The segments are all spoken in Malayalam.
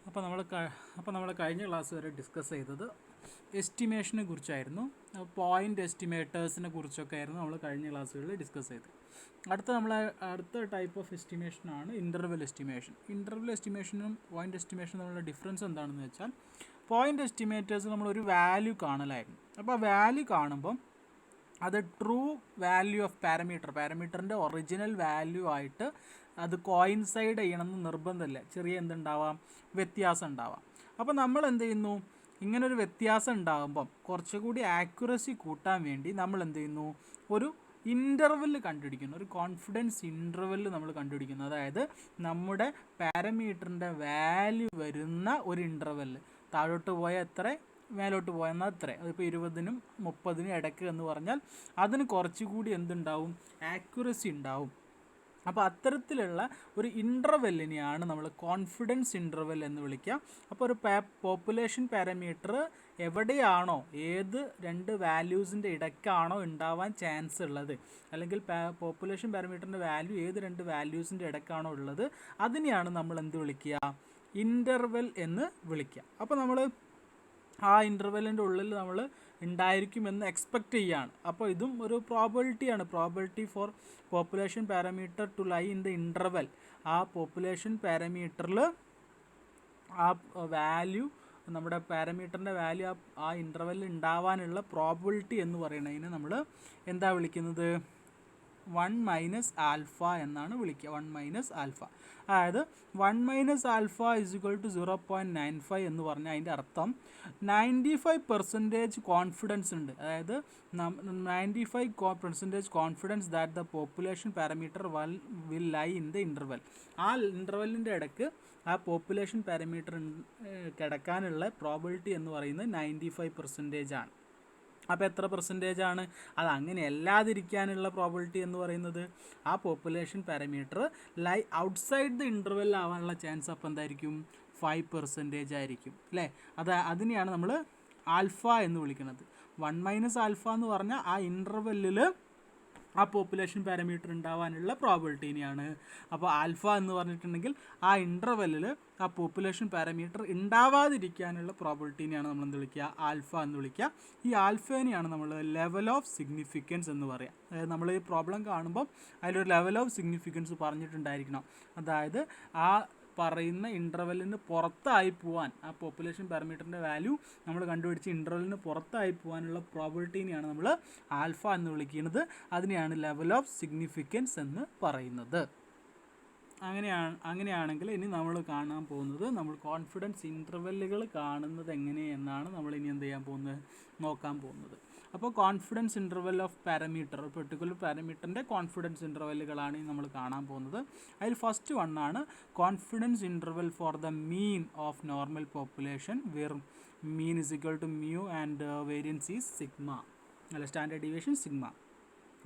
അപ്പോൾ നമ്മൾ കഴിഞ്ഞ ക്ലാസ് വരെ ഡിസ്കസ് ചെയ്തത് എസ്റ്റിമേഷനെ കുറിച്ചായിരുന്നു. പോയിൻ്റ് എസ്റ്റിമേറ്റേഴ്സിനെ കുറിച്ചൊക്കെ ആയിരുന്നു നമ്മൾ കഴിഞ്ഞ ക്ലാസ്സുകളിൽ ഡിസ്കസ് ചെയ്തത്. അടുത്ത ടൈപ്പ് ഓഫ് എസ്റ്റിമേഷനാണ് ഇൻ്റർവെൽ എസ്റ്റിമേഷൻ. ഇൻ്റർവെൽ എസ്റ്റിമേഷനും പോയിൻ്റ് എസ്റ്റിമേഷനും തമ്മിലുള്ള ഡിഫറൻസ് എന്താണെന്ന് വെച്ചാൽ, പോയിൻ്റ് എസ്റ്റിമേറ്റേഴ്സ് നമ്മളൊരു വാല്യൂ കാണലായിരുന്നു. അപ്പോൾ ആ വാല്യൂ കാണുമ്പം അത് ട്രൂ വാല്യൂ ഓഫ് പാരമീറ്ററിൻ്റെ ഒറിജിനൽ വാല്യൂ ആയിട്ട് അത് കോയിൻസൈഡ് ചെയ്യണമെന്ന് നിർബന്ധമില്ല. ചെറിയ എന്തുണ്ടാവാം, വ്യത്യാസം ഉണ്ടാവാം. അപ്പോൾ നമ്മൾ എന്ത് ചെയ്യുന്നു, ഇങ്ങനൊരു വ്യത്യാസം ഉണ്ടാകുമ്പം കുറച്ചുകൂടി ആക്യുറസി കൂട്ടാൻ വേണ്ടി നമ്മൾ എന്ത് ചെയ്യുന്നു, ഒരു ഇൻ്റർവെൽ കണ്ടുപിടിക്കുന്നു, ഒരു കോൺഫിഡൻസ് ഇൻ്റർവെൽ നമ്മൾ കണ്ടുപിടിക്കുന്നു. അതായത് നമ്മുടെ പാരമീറ്ററിൻ്റെ വാല്യൂ വരുന്ന ഒരു ഇൻ്റർവെൽ, താഴോട്ട് പോയാൽ എത്ര, മേലോട്ട് പോയെന്നാൽ എത്ര, അതിപ്പോൾ 20-നും 30-നും ഇടയ്ക്ക് എന്ന് പറഞ്ഞാൽ അതിന് കുറച്ചുകൂടി എന്തുണ്ടാവും, ആക്യുറസി ഉണ്ടാവും. അപ്പോൾ അത്തരത്തിലുള്ള ഒരു ഇൻ്റർവെല്ലിനെയാണ് നമ്മൾ കോൺഫിഡൻസ് ഇൻ്റർവെൽ എന്ന് വിളിക്കുക. അപ്പോൾ ഒരു പോപ്പുലേഷൻ പാരാമീറ്റർ എവിടെയാണോ, ഏത് രണ്ട് വാല്യൂസിൻ്റെ ഇടയ്ക്കാണോ ഉണ്ടാവാൻ ചാൻസ് ഉള്ളത്, അല്ലെങ്കിൽ പോപ്പുലേഷൻ പാരാമീറ്ററിൻ്റെ വാല്യൂ ഏത് രണ്ട് വാല്യൂസിൻ്റെ ഇടയ്ക്കാണോ ഉള്ളത്, അതിനെയാണ് നമ്മൾ എന്ത് വിളിക്കുക, ഇൻ്റർവെൽ എന്ന് വിളിക്കുക. അപ്പോൾ നമ്മൾ ആ ഇൻ്റർവെല്ലിൻ്റെ ഉള്ളിൽ നമ്മൾ ഉണ്ടായിരിക്കുമെന്ന് എക്സ്പെക്റ്റ് ചെയ്യുകയാണ്. അപ്പോൾ ഇതും ഒരു പ്രോബബിലിറ്റിയാണ്, probability for population parameter to lie in the interval. ആ പോപ്പുലേഷൻ പാരാമീറ്ററിൽ ആ വാല്യൂ, നമ്മുടെ പാരാമീറ്ററിൻ്റെ വാല്യൂ ആ ഇൻ്റർവെല്ലിൽ ഉണ്ടാവാനുള്ള പ്രോബബിലിറ്റി എന്ന് പറയുന്നതിന് നമ്മൾ എന്താ വിളിക്കുന്നത്, 1 - ആൽഫ എന്നാണ് വിളിക്കുക. 1 - ആൽഫ, അതായത് 1 - ആൽഫ = 0.95 എന്ന് പറഞ്ഞാൽ അതിൻ്റെ അർത്ഥം 95% കോൺഫിഡൻസ് ഉണ്ട്. അതായത് 95% confidence that the population parameter will lie in the interval. ആ ഇൻ്റർവെല്ലിൻ്റെ ഇടയ്ക്ക് ആ പോപ്പുലേഷൻ പാരാമീറ്റർ കിടക്കാനുള്ള പ്രോബിലിറ്റി എന്ന് പറയുന്നത് 95% ആണ്. അപ്പോൾ എത്ര പെർസെൻറ്റേജാണ് അത്? അങ്ങനെ അല്ലാതിരിക്കാനുള്ള പ്രോബിലിറ്റി എന്ന് പറയുന്നത് ആ population parameter lie outside the interval ആവാനുള്ള ചാൻസ് അപ്പോൾ എന്തായിരിക്കും, 5% ആയിരിക്കും, അല്ലേ? അതിനെയാണ് നമ്മൾ ആൽഫ എന്ന് വിളിക്കുന്നത്. 1 - ആൽഫ എന്ന് പറഞ്ഞാൽ ആ ഇൻ്റർവെല്ലിൽ ആ പോപ്പുലേഷൻ പാരാമീറ്റർ ഉണ്ടാവാനുള്ള പ്രോബിലിറ്റീനെയാണ്. അപ്പോൾ ആൽഫ എന്ന് പറഞ്ഞിട്ടുണ്ടെങ്കിൽ ആ ഇൻ്റർവെല്ലിൽ ആ പോപ്പുലേഷൻ പാരാമീറ്റർ ഉണ്ടാവാതിരിക്കാനുള്ള പ്രോബിലിറ്റീനെയാണ് നമ്മൾ എന്ത് വിളിക്കുക, ആൽഫ എന്ന് വിളിക്കുക. ഈ ആൽഫേനെയാണ് നമ്മൾ ലെവൽ ഓഫ് സിഗ്നിഫിക്കൻസ് എന്ന് പറയുക. അതായത് നമ്മൾ ഈ പ്രോബ്ലം കാണുമ്പോൾ അതിലൊരു ലെവൽ ഓഫ് സിഗ്നിഫിക്കൻസ് പറഞ്ഞിട്ടുണ്ടായിരിക്കണം. അതായത് ആ പറയുന്ന ഇൻ്റർവെല്ലിന് പുറത്തായി പോകാൻ, ആ പോപ്പുലേഷൻ പാരാമീറ്ററിൻ്റെ വാല്യൂ നമ്മൾ കണ്ടുപിടിച്ച ഇൻ്റർവെല്ലിന് പുറത്തായി പോകാനുള്ള പ്രോബിലിറ്റീനെയാണ് നമ്മൾ ആൽഫ എന്ന് വിളിക്കുന്നത്. അതിനെയാണ് ലെവൽ ഓഫ് സിഗ്നിഫിക്കൻസ് എന്ന് പറയുന്നത്. അങ്ങനെയാണെങ്കിൽ ഇനി നമ്മൾ കാണാൻ പോകുന്നത്, നമ്മൾ കോൺഫിഡൻസ് ഇൻ്റർവെല്ലുകൾ കാണുന്നത് എങ്ങനെയെന്നാണ് നമ്മൾ ഇനി എന്ത് ചെയ്യാൻ പോകുന്നത്, നോക്കാൻ പോകുന്നത്. അപ്പോൾ confidence interval of parameter, particular പാരാമീറ്ററിൻ്റെ കോൺഫിഡൻസ് ഇൻ്റർവെല്ലുകളാണ് നമ്മൾ കാണാൻ പോകുന്നത്. അതിൽ ഫസ്റ്റ് വണ്ണാണ് confidence interval for the mean of normal population, where mean = mu and variance is sigma, അല്ല സ്റ്റാൻഡേർഡ് ഡീവിയേഷൻ സിഗ്മ.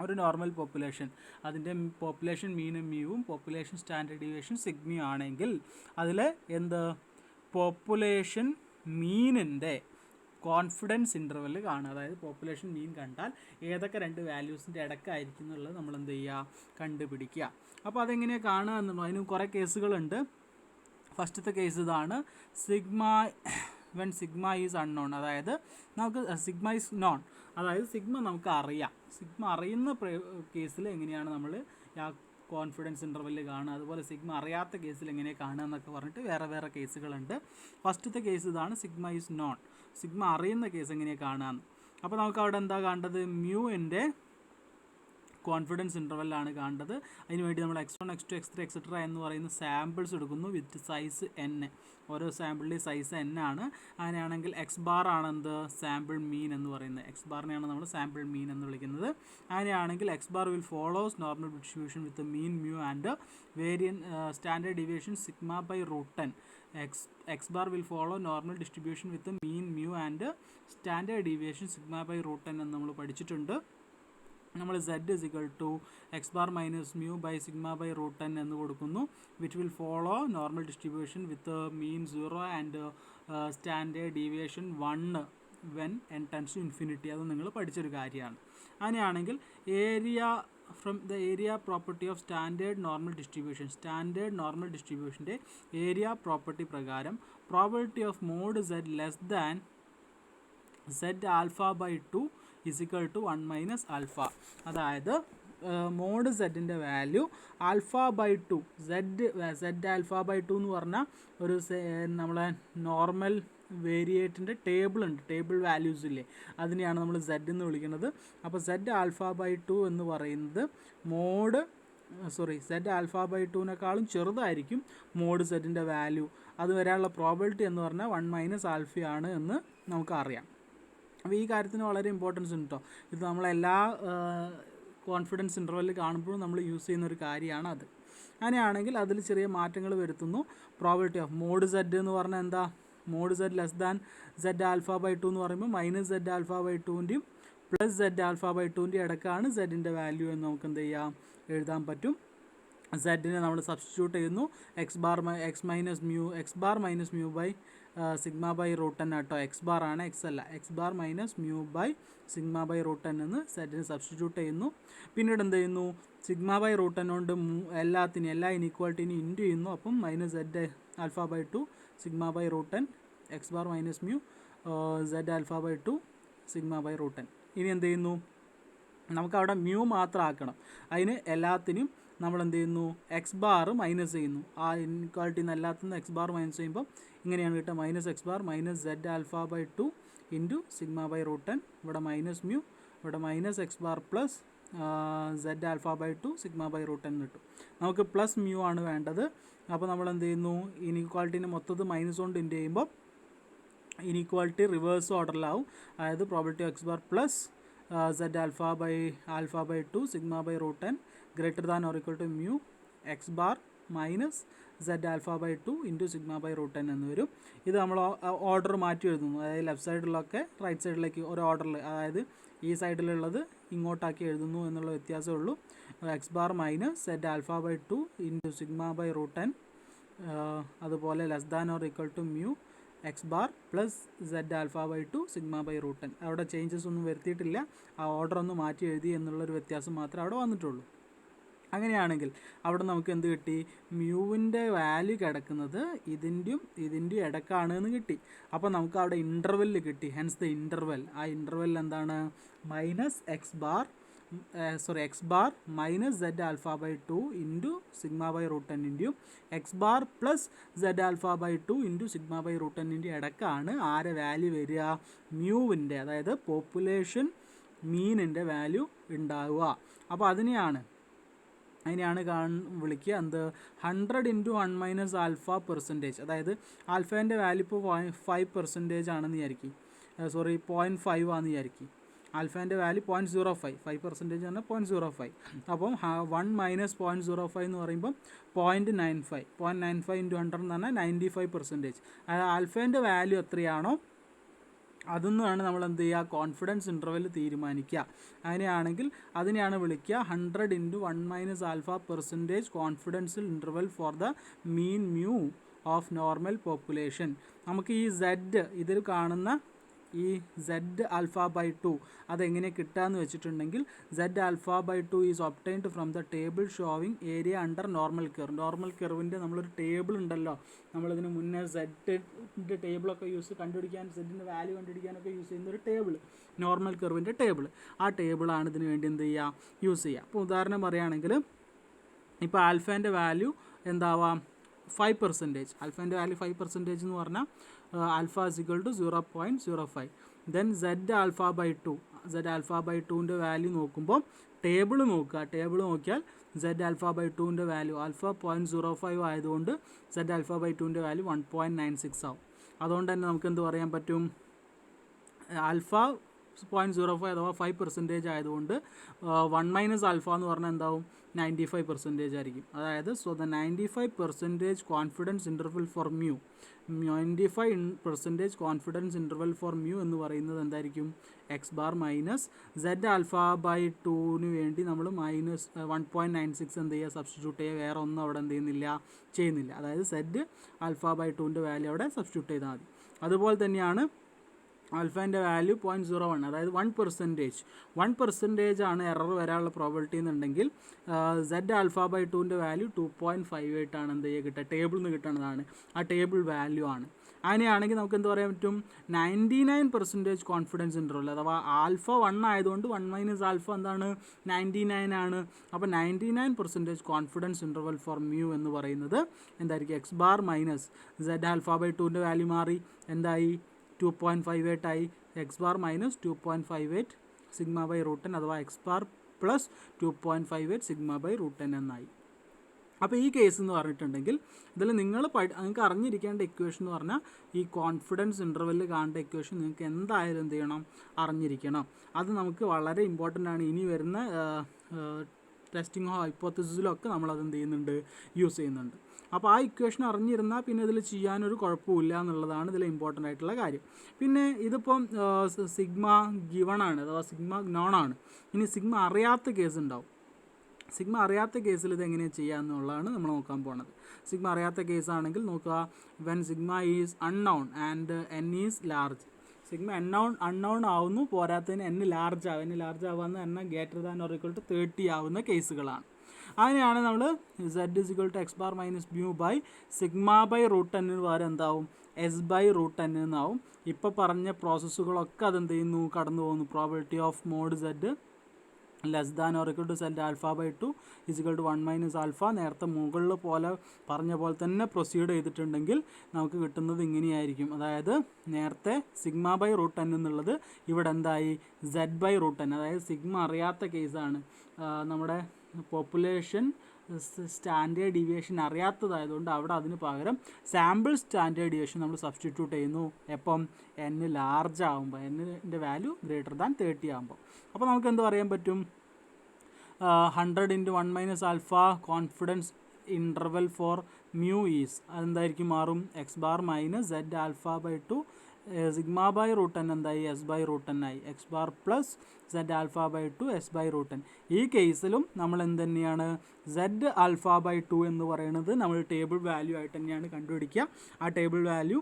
ഒരു നോർമൽ പോപ്പുലേഷൻ, അതിൻ്റെ പോപ്പുലേഷൻ മീനും മ്യൂവും പോപ്പുലേഷൻ സ്റ്റാൻഡേർഡ് ഡീവിയേഷൻ സിഗ്മയും ആണെങ്കിൽ അതിൽ പോപ്പുലേഷൻ മീനിൻ്റെ കോൺഫിഡൻസ് ഇൻ്റർവെൽ കാണുക. അതായത് പോപ്പുലേഷൻ മീൻ കണ്ടാൽ ഏതൊക്കെ രണ്ട് വാല്യൂസിൻ്റെ ഇടയ്ക്കായിരിക്കും എന്നുള്ളത് നമ്മൾ എന്ത് ചെയ്യുക, കണ്ടുപിടിക്കുക. അപ്പോൾ അതെങ്ങനെയാണ് കാണുക എന്നുള്ളത്, അതിന് കുറേ കേസുകളുണ്ട്. ഫസ്റ്റത്തെ കേസ് ഇതാണ്, വെൻ സിഗ്മ ഈസ് അൺനോൺ. അതായത് നമുക്ക് സിഗ്മ ഈസ് നോൺ, അതായത് സിഗ്മ നമുക്ക് അറിയാം. സിഗ്മ അറിയുന്ന കേസിൽ എങ്ങനെയാണ് നമ്മൾ ആ കോൺഫിഡൻസ് ഇൻ്റർവെല്ല് കാണുക, അതുപോലെ സിഗ്മ അറിയാത്ത കേസിൽ എങ്ങനെയാണ് കാണുക എന്നൊക്കെ പറഞ്ഞിട്ട് വേറെ കേസുകളുണ്ട്. ഫസ്റ്റത്തെ കേസ് ഇതാണ്, സിഗ്മ ഈസ് നോൺ. സിഗ്മ അറിയുന്ന കേസ് എങ്ങനെയാണ് കാണുക. അപ്പോൾ നമുക്ക് അവിടെ എന്താ കാണേണ്ടത്, മ്യൂവിൻ്റെ കോൺഫിഡൻസ് ഇൻ്റർവെല്ലാണ് കാണേണ്ടത്. അതിനുവേണ്ടി നമ്മൾ x1, x2, x3, etc. എന്ന് പറയുന്ന സാമ്പിൾസ് എടുക്കുന്നു വിത്ത് സൈസ് n. ഓരോ സാമ്പിളിൻ്റെ സൈസ് n ആണ്. അങ്ങനെയാണെങ്കിൽ എക്സ് ബാർ ആണ് എന്ത്, സാമ്പിൾ മീൻ എന്ന് പറയുന്നത്. എക്സ് ബാറിനെയാണ് നമ്മൾ സാമ്പിൾ മീൻ എന്ന് വിളിക്കുന്നത്. അങ്ങനെയാണെങ്കിൽ x bar will follows normal distribution with mean mu and standard deviation sigma by √10. X bar will follow normal distribution with mean mu and standard deviation sigma by √10 എന്ന് നമ്മൾ പഠിച്ചിട്ടുണ്ട്. നമ്മൾ z = x bar minus mu by sigma by √10 എന്ന് കൊടുക്കുന്നു, which will follow normal distribution with mean 0 and standard deviation 1 when n tends to infinity. അത് നിങ്ങൾ പഠിച്ചൊരു കാര്യമാണ്. അങ്ങനെയാണെങ്കിൽ area from the area property of standard normal distribution. Standard normal distributionൻ്റെ ഏരിയ പ്രോപ്പർട്ടി പ്രകാരം probability of mod z less than z alpha by 2 is equal to 1 minus alpha. അതായത് മോഡ് സെഡിൻ്റെ value alpha by 2 Z alpha by 2 എന്ന് പറഞ്ഞാൽ ഒരു നമ്മളെ നോർമൽ വേരിയേറ്റിൻ്റെ ടേബിളുണ്ട്, ടേബിൾ വാല്യൂസ് ഇല്ലേ, അതിനെയാണ് നമ്മൾ സെഡ് എന്ന് വിളിക്കുന്നത്. അപ്പോൾ സെഡ് ആൽഫ ബൈ 2 എന്ന് പറയുന്നത് സെഡ് ആൽഫ ബൈ 2-നേക്കാളും ചെറുതായിരിക്കും മോഡ് സെഡിൻ്റെ വാല്യൂ. അത് വരാനുള്ള പ്രോബിലിറ്റി എന്ന് പറഞ്ഞാൽ 1 മൈനസ് ആൽഫയാണ് എന്ന് നമുക്കറിയാം. അപ്പോൾ ഈ കാര്യത്തിന് വളരെ ഇമ്പോർട്ടൻസ് ഉണ്ട് കേട്ടോ. ഇത് നമ്മളെല്ലാ കോൺഫിഡൻസ് ഇൻ്റർവെല്ലിൽ കാണുമ്പോഴും നമ്മൾ യൂസ് ചെയ്യുന്ന ഒരു കാര്യമാണ് അത്. അങ്ങനെയാണെങ്കിൽ അതിൽ ചെറിയ മാറ്റങ്ങൾ വരുത്തുന്നു. പ്രോബിലിറ്റി ഓഫ് മോഡ് സെഡ് എന്ന് പറഞ്ഞാൽ എന്താ, mod z less than z alpha by 2 എന്ന് പറയുമ്പോൾ മൈനസ് സെഡ് ആൽഫ ബൈ 2-ൻ്റെയും പ്ലസ് സെഡ് ആൽഫ ബൈ 2-ൻ്റെയും ഇടക്കാണ് സെഡിൻ്റെ വാല്യൂ എന്ന് നമുക്ക് എന്ത് ചെയ്യാം, എഴുതാൻ പറ്റും. സെഡിനെ നമ്മൾ സബ്സ്റ്റിറ്റ്യൂട്ട് ചെയ്യുന്നു. X bar minus mu by sigma by root n ആട്ടോ. എക്സ് ബാർ ആണ്, എക്സ് അല്ല. X bar minus mu by sigma by root n എന്ന് സെഡിന് സബ്സ്റ്റിറ്റ്യൂട്ട് ചെയ്യുന്നു. പിന്നീട് എന്ത് ചെയ്യുന്നു, സിഗ്മ ബൈ റൂട്ട് എൻ കൊണ്ട് എല്ലാ ഇനീക്വാലിറ്റിനും ഇൻറ്റു ചെയ്യുന്നു. അപ്പം minus Z alpha by 2 sigma by root n x bar minus mu z alpha by 2 sigma by root n. ഇനി എന്ത് ചെയ്യുന്നു, നമുക്കവിടെ മ്യൂ മാത്രം ആക്കണം. അതിന് എല്ലാത്തിനും നമ്മൾ എന്ത് ചെയ്യുന്നു, എക്സ് ബാർ മൈനസ് ചെയ്യുന്നു. ആ ഇൻക്വാളിറ്റിയിൽ നിന്ന് എല്ലാത്തിനും എക്സ് ബാർ മൈനസ് ചെയ്യുമ്പോൾ ഇങ്ങനെയാണ് കിട്ടുക, minus x bar minus Z alpha by 2 into sigma by root n. ഇവിടെ മൈനസ് മ്യൂ, ഇവിടെ minus x bar plus Z alpha by 2 sigma by root n കിട്ടും. നമുക്ക് പ്ലസ് മ്യൂ ആണ് വേണ്ടത്. അപ്പോൾ നമ്മൾ എന്ത് ചെയ്യുന്നു, ഇനീക്വാളിറ്റീനെ മൊത്തത്തിൽ മൈനസ് കൊണ്ട് ഇൻറ്റു ചെയ്യുമ്പോൾ ഇനീക്വാളിറ്റി റിവേഴ്സ് ഓർഡറിലാവും. അതായത് probability x bar plus Z alpha by 2 sigma by root n greater than or equal to mu x bar minus Z alpha by 2 into sigma by root n എന്ന് വരും. ഇത് നമ്മൾ ഓർഡർ മാറ്റി എഴുതുന്നു. അതായത് ലെഫ്റ്റ് സൈഡിലൊക്കെ റൈറ്റ് സൈഡിലേക്ക് ഒരു ഓർഡറിൽ, അതായത് ഈ സൈഡിലുള്ളത് ഇങ്ങോട്ടാക്കി എഴുതുന്നു എന്നുള്ള വ്യത്യാസമേ ഉള്ളൂ. X bar minus Z alpha by 2 into sigma by root n, അതുപോലെ less than or equal to mu x bar plus Z alpha by 2 sigma by root n. അവിടെ ചേഞ്ചസ് ഒന്നും വരുത്തിയിട്ടില്ല, ആ ഓർഡർ ഒന്ന് മാറ്റി എഴുതി എന്നുള്ളൊരു വ്യത്യാസം മാത്രമേ അവിടെ വന്നിട്ടുള്ളൂ. അങ്ങനെയാണെങ്കിൽ അവിടെ നമുക്ക് എന്ത് കിട്ടി, മ്യൂവിൻ്റെ വാല്യൂ കിടക്കുന്നത് ഇതിൻ്റെയും ഇടക്കാണ് എന്ന് കിട്ടി. അപ്പോൾ നമുക്ക് അവിടെ ഇൻ്റർവെല്ലിൽ കിട്ടി. ഹെൻസ് ദ ഇൻ്റർവെൽ, ആ ഇൻ്റർവെല്ലിൽ എന്താണ്, minus x bar minus Z alpha by 2 into sigma by root എന്നിൻ്റെയും x bar plus Z alpha by 2 into sigma by root എന്നിൻ്റെ ഇടക്കാണ് ആരെ വാല്യൂ വരിക, മ്യൂവിൻ്റെ, അതായത് പോപ്പുലേഷൻ മീനിൻ്റെ വാല്യൂ ഉണ്ടാവുക. അപ്പോൾ അതിനെയാണ് വിളിക്കുക എന്ത്, 100 ഇൻറ്റു 1 മൈനസ് ആൽഫ പെർസെൻറ്റേജ്. അതായത് ആൽഫേൻ്റെ വാല്യൂ ഇപ്പോൾ 5% ആണെന്ന് വിചാരിക്കും, 0.5 ആണെന്ന് വിചാരിക്കും. ആൽഫേൻ്റെ വാല്യൂ 0.05, 5% പറഞ്ഞാൽ 0.05. അപ്പം 1 മൈനസ് 0.05 എന്ന് പറയുമ്പം 0.95 ഇൻറ്റു 100 എന്ന് പറഞ്ഞാൽ 95%. അതായത് ആൽഫേൻ്റെ വാല്യൂ എത്രയാണോ അതൊന്നുമാണ് നമ്മൾ എന്ത് ചെയ്യുക, കോൺഫിഡൻസ് ഇൻ്റർവെൽ തീരുമാനിക്കുക. അങ്ങനെയാണെങ്കിൽ അതിനെയാണ് വിളിക്കുക 100 into 1 minus alpha percentage confidence interval for the mean mu of normal population. നമുക്ക് ഈ ഇതിൽ കാണുന്ന ഈ സെഡ് ആൽഫ ബൈ 2 അതെങ്ങനെ കിട്ടുകയെന്ന് വെച്ചിട്ടുണ്ടെങ്കിൽ, z alpha by 2 is obtained from the table showing area under normal curve. Normal കർവിൻ്റെ നമ്മളൊരു ടേബിൾ ഉണ്ടല്ലോ, നമ്മളിതിന് മുന്നേ സെഡിൻ്റെ ടേബിളൊക്കെ കണ്ടുപിടിക്കാൻ, സെഡിൻ്റെ വാല്യൂ കണ്ടുപിടിക്കാനൊക്കെ യൂസ് ചെയ്യുന്ന ഒരു ടേബിൾ, നോർമൽ കർവിൻ്റെ ടേബിൾ. ആ ടേബിളാണ് ഇതിന് വേണ്ടി എന്ത് ചെയ്യുക, യൂസ് ചെയ്യുക. അപ്പോൾ ഉദാഹരണം പറയുകയാണെങ്കിൽ ഇപ്പോൾ ആൽഫേൻ്റെ വാല്യൂ എന്താവാം, 5%. ആൽഫേൻ്റെ വാല്യൂ 5% എന്ന് പറഞ്ഞാൽ alpha is equal to 0.05. Then z alpha by 2ൻ്റെ വാല്യൂ നോക്കുമ്പോൾ ടേബിൾ നോക്കിയാൽ സെഡ് ആൽഫ ബൈ 2ൻ്റെ വാല്യൂ ആൽഫ 0.05 ആയതുകൊണ്ട് സെഡ് ആൽഫ ബൈ 2ൻ്റെ വാല്യൂ 1.96 ആവും. അതുകൊണ്ട് തന്നെ നമുക്ക് എന്ത് പറയാൻ പറ്റും, ആൽഫ 0.05 അഥവാ 5% ആയതുകൊണ്ട് 1 മൈനസ് ആൽഫ എന്ന് പറഞ്ഞാൽ എന്താവും, 95% ആയിരിക്കും. അതായത് the 95% confidence interval for mu, 95% confidence interval for mu എന്ന് പറയുന്നത് എന്തായിരിക്കും, x bar minus Z alpha by 2ന് വേണ്ടി നമ്മൾ മൈനസ് 1.96 എന്ത് ചെയ്യുക, സബ്സ്റ്റിറ്റ്യൂട്ട് ചെയ്യുക. വേറെ ഒന്നും അവിടെ എന്ത് ചെയ്യുന്നില്ല. അതായത് സെഡ് ആൽഫ ബൈ 2ൻ്റെ വാല്യൂ അവിടെ സബ്സ്റ്റിറ്റ്യൂട്ട് ചെയ്താൽ മതി. അതുപോലെ തന്നെയാണ് ആൽഫേൻ്റെ വാല്യൂ 0.01, അതായത് 1% ആണ് എറർ വരാനുള്ള പ്രോബിലിറ്റി എന്നുണ്ടെങ്കിൽ സെഡ് ആൽഫ ബൈ 2ൻ്റെ വാല്യൂ 2.58 ആണ് എന്ത് ചെയ്യുക കിട്ടുക, ടേബിളിൽ നിന്ന് കിട്ടുന്നതാണ്, ആ ടേബിൾ വാല്യൂ ആണ്. അങ്ങനെയാണെങ്കിൽ നമുക്ക് എന്ത് പറയാൻ പറ്റും, 99% കോൺഫിഡൻസ് ഇൻ്റർവൽ, അഥവാ ആൽഫ 1 ആയതുകൊണ്ട് 1 മൈനസ് ആൽഫ എന്താണ് 99 ആണ്. അപ്പോൾ 99% കോൺഫിഡൻസ് ഇൻ്റർവൽ ഫോർ മ്യൂ എന്ന് പറയുന്നത് എന്തായിരിക്കും, x bar minus Z alpha by 2ൻ്റെ വാല്യൂ മാറി എന്തായി 2.58 ആയി, X bar minus 2.58 sigma by root n, അഥവാ x bar plus 2.58 sigma by root n എന്നായി. അപ്പോൾ ഈ കേസ് എന്ന് പറഞ്ഞിട്ടുണ്ടെങ്കിൽ ഇതിൽ നിങ്ങൾക്ക് അറിഞ്ഞിരിക്കേണ്ട ഇക്വേഷൻ എന്ന് പറഞ്ഞാൽ ഈ കോൺഫിഡൻസ് ഇൻ്റർവെല്ലിൽ കാണേണ്ട ഇക്വേഷൻ നിങ്ങൾക്ക് എന്തായാലും എന്ത് ചെയ്യണം, അറിഞ്ഞിരിക്കണം. അത് നമുക്ക് വളരെ ഇമ്പോർട്ടൻ്റ് ആണ്. ഇനി വരുന്ന ടെസ്റ്റിംഗ് ഹൈപ്പോത്തസിസിലൊക്കെ നമ്മളത് എന്ത് ചെയ്യുന്നുണ്ട്, യൂസ് ചെയ്യുന്നുണ്ട്. അപ്പോൾ ആ ഇക്വേഷൻ അറിഞ്ഞിരുന്നാൽ പിന്നെ ഇതിൽ ചെയ്യാനൊരു കുഴപ്പമില്ല എന്നുള്ളതാണ് ഇതിൽ ഇമ്പോർട്ടൻ്റ് ആയിട്ടുള്ള കാര്യം. പിന്നെ ഇതിപ്പം സിഗ്മ ഗിവൺ ആണ്, അഥവാ സിഗ്മ നോൺ ആണ്. ഇനി സിഗ്മ അറിയാത്ത കേസ് ഉണ്ടാവും. സിഗ്മ അറിയാത്ത കേസിൽ ഇത് എങ്ങനെയാണ് ചെയ്യുക എന്നുള്ളതാണ് നമ്മൾ നോക്കാൻ പോകുന്നത്. സിഗ്മ അറിയാത്ത കേസാണെങ്കിൽ നോക്കുക, when sigma is unknown and N is large. Sigma unknown ആവുന്നു, പോരാത്തതിന് എൻ ലാർജ് ആവും. എൻ ലാർജ് ആവുന്ന N greater than or equal to 30 ആവുന്ന കേസുകളാണ്. അങ്ങനെയാണ് നമ്മൾ Z is equal to X bar minus mu by sigma by root എന്നിന് പകരം എന്താവും, എസ് ബൈ റൂട്ട് എൻ എന്നാവും. ഇപ്പോൾ പറഞ്ഞ പ്രോസസ്സുകളൊക്കെ അതെന്ത് ചെയ്യുന്നു, കടന്നു പോകുന്നു. Probability of mod z less than or equal to z alpha by 2 is equal to 1 minus alpha. നേരത്തെ മുകളിൽ പോലെ പറഞ്ഞ പോലെ തന്നെ പ്രൊസീഡ് ചെയ്തിട്ടുണ്ടെങ്കിൽ നമുക്ക് കിട്ടുന്നത് ഇങ്ങനെയായിരിക്കും. അതായത് നേരത്തെ സിഗ്മ ബൈ റൂട്ട് എൻ എന്നുള്ളത് ഇവിടെ എന്തായി, സെഡ് ബൈ റൂട്ട് എൻ. അതായത് സിഗ്മ അറിയാത്ത കേസാണ്. നമ്മുടെ പോപ്പുലേഷൻ സ്റ്റാൻഡേർഡ് ഡീവിയേഷൻ അറിയാത്തതായതുകൊണ്ട് അവിടെ അതിന് പകരം സാമ്പിൾ സ്റ്റാൻഡേർഡ് ഡീവിയേഷൻ നമ്മൾ സബ്സ്റ്റിറ്റ്യൂട്ട് ചെയ്യുന്നു. എപ്പം എൻ ലാർജ് ആകുമ്പോൾ, എന്നിൻ്റെ വാല്യൂ ഗ്രേറ്റർ ദാൻ 30 ആകുമ്പോൾ. അപ്പോൾ നമുക്ക് എന്ത് പറയാൻ പറ്റും, 100 × 1 minus alpha confidence interval for mu is അതെന്തായിരിക്കും മാറും, X bar minus Z alpha by 2 sigma by root N എന്തായി, എസ് ബൈ റൂട്ട് എൻ ആയി. X bar plus Z alpha by 2 S by root N. ഈ കേസിലും നമ്മൾ എന്ത് തന്നെയാണ്, സെഡ് ആൽഫ ബൈ 2 എന്ന് പറയുന്നത് നമ്മൾ ടേബിൾ വാല്യൂ ആയിട്ട് തന്നെയാണ് കണ്ടുപിടിക്കുക. ആ ടേബിൾ വാല്യൂ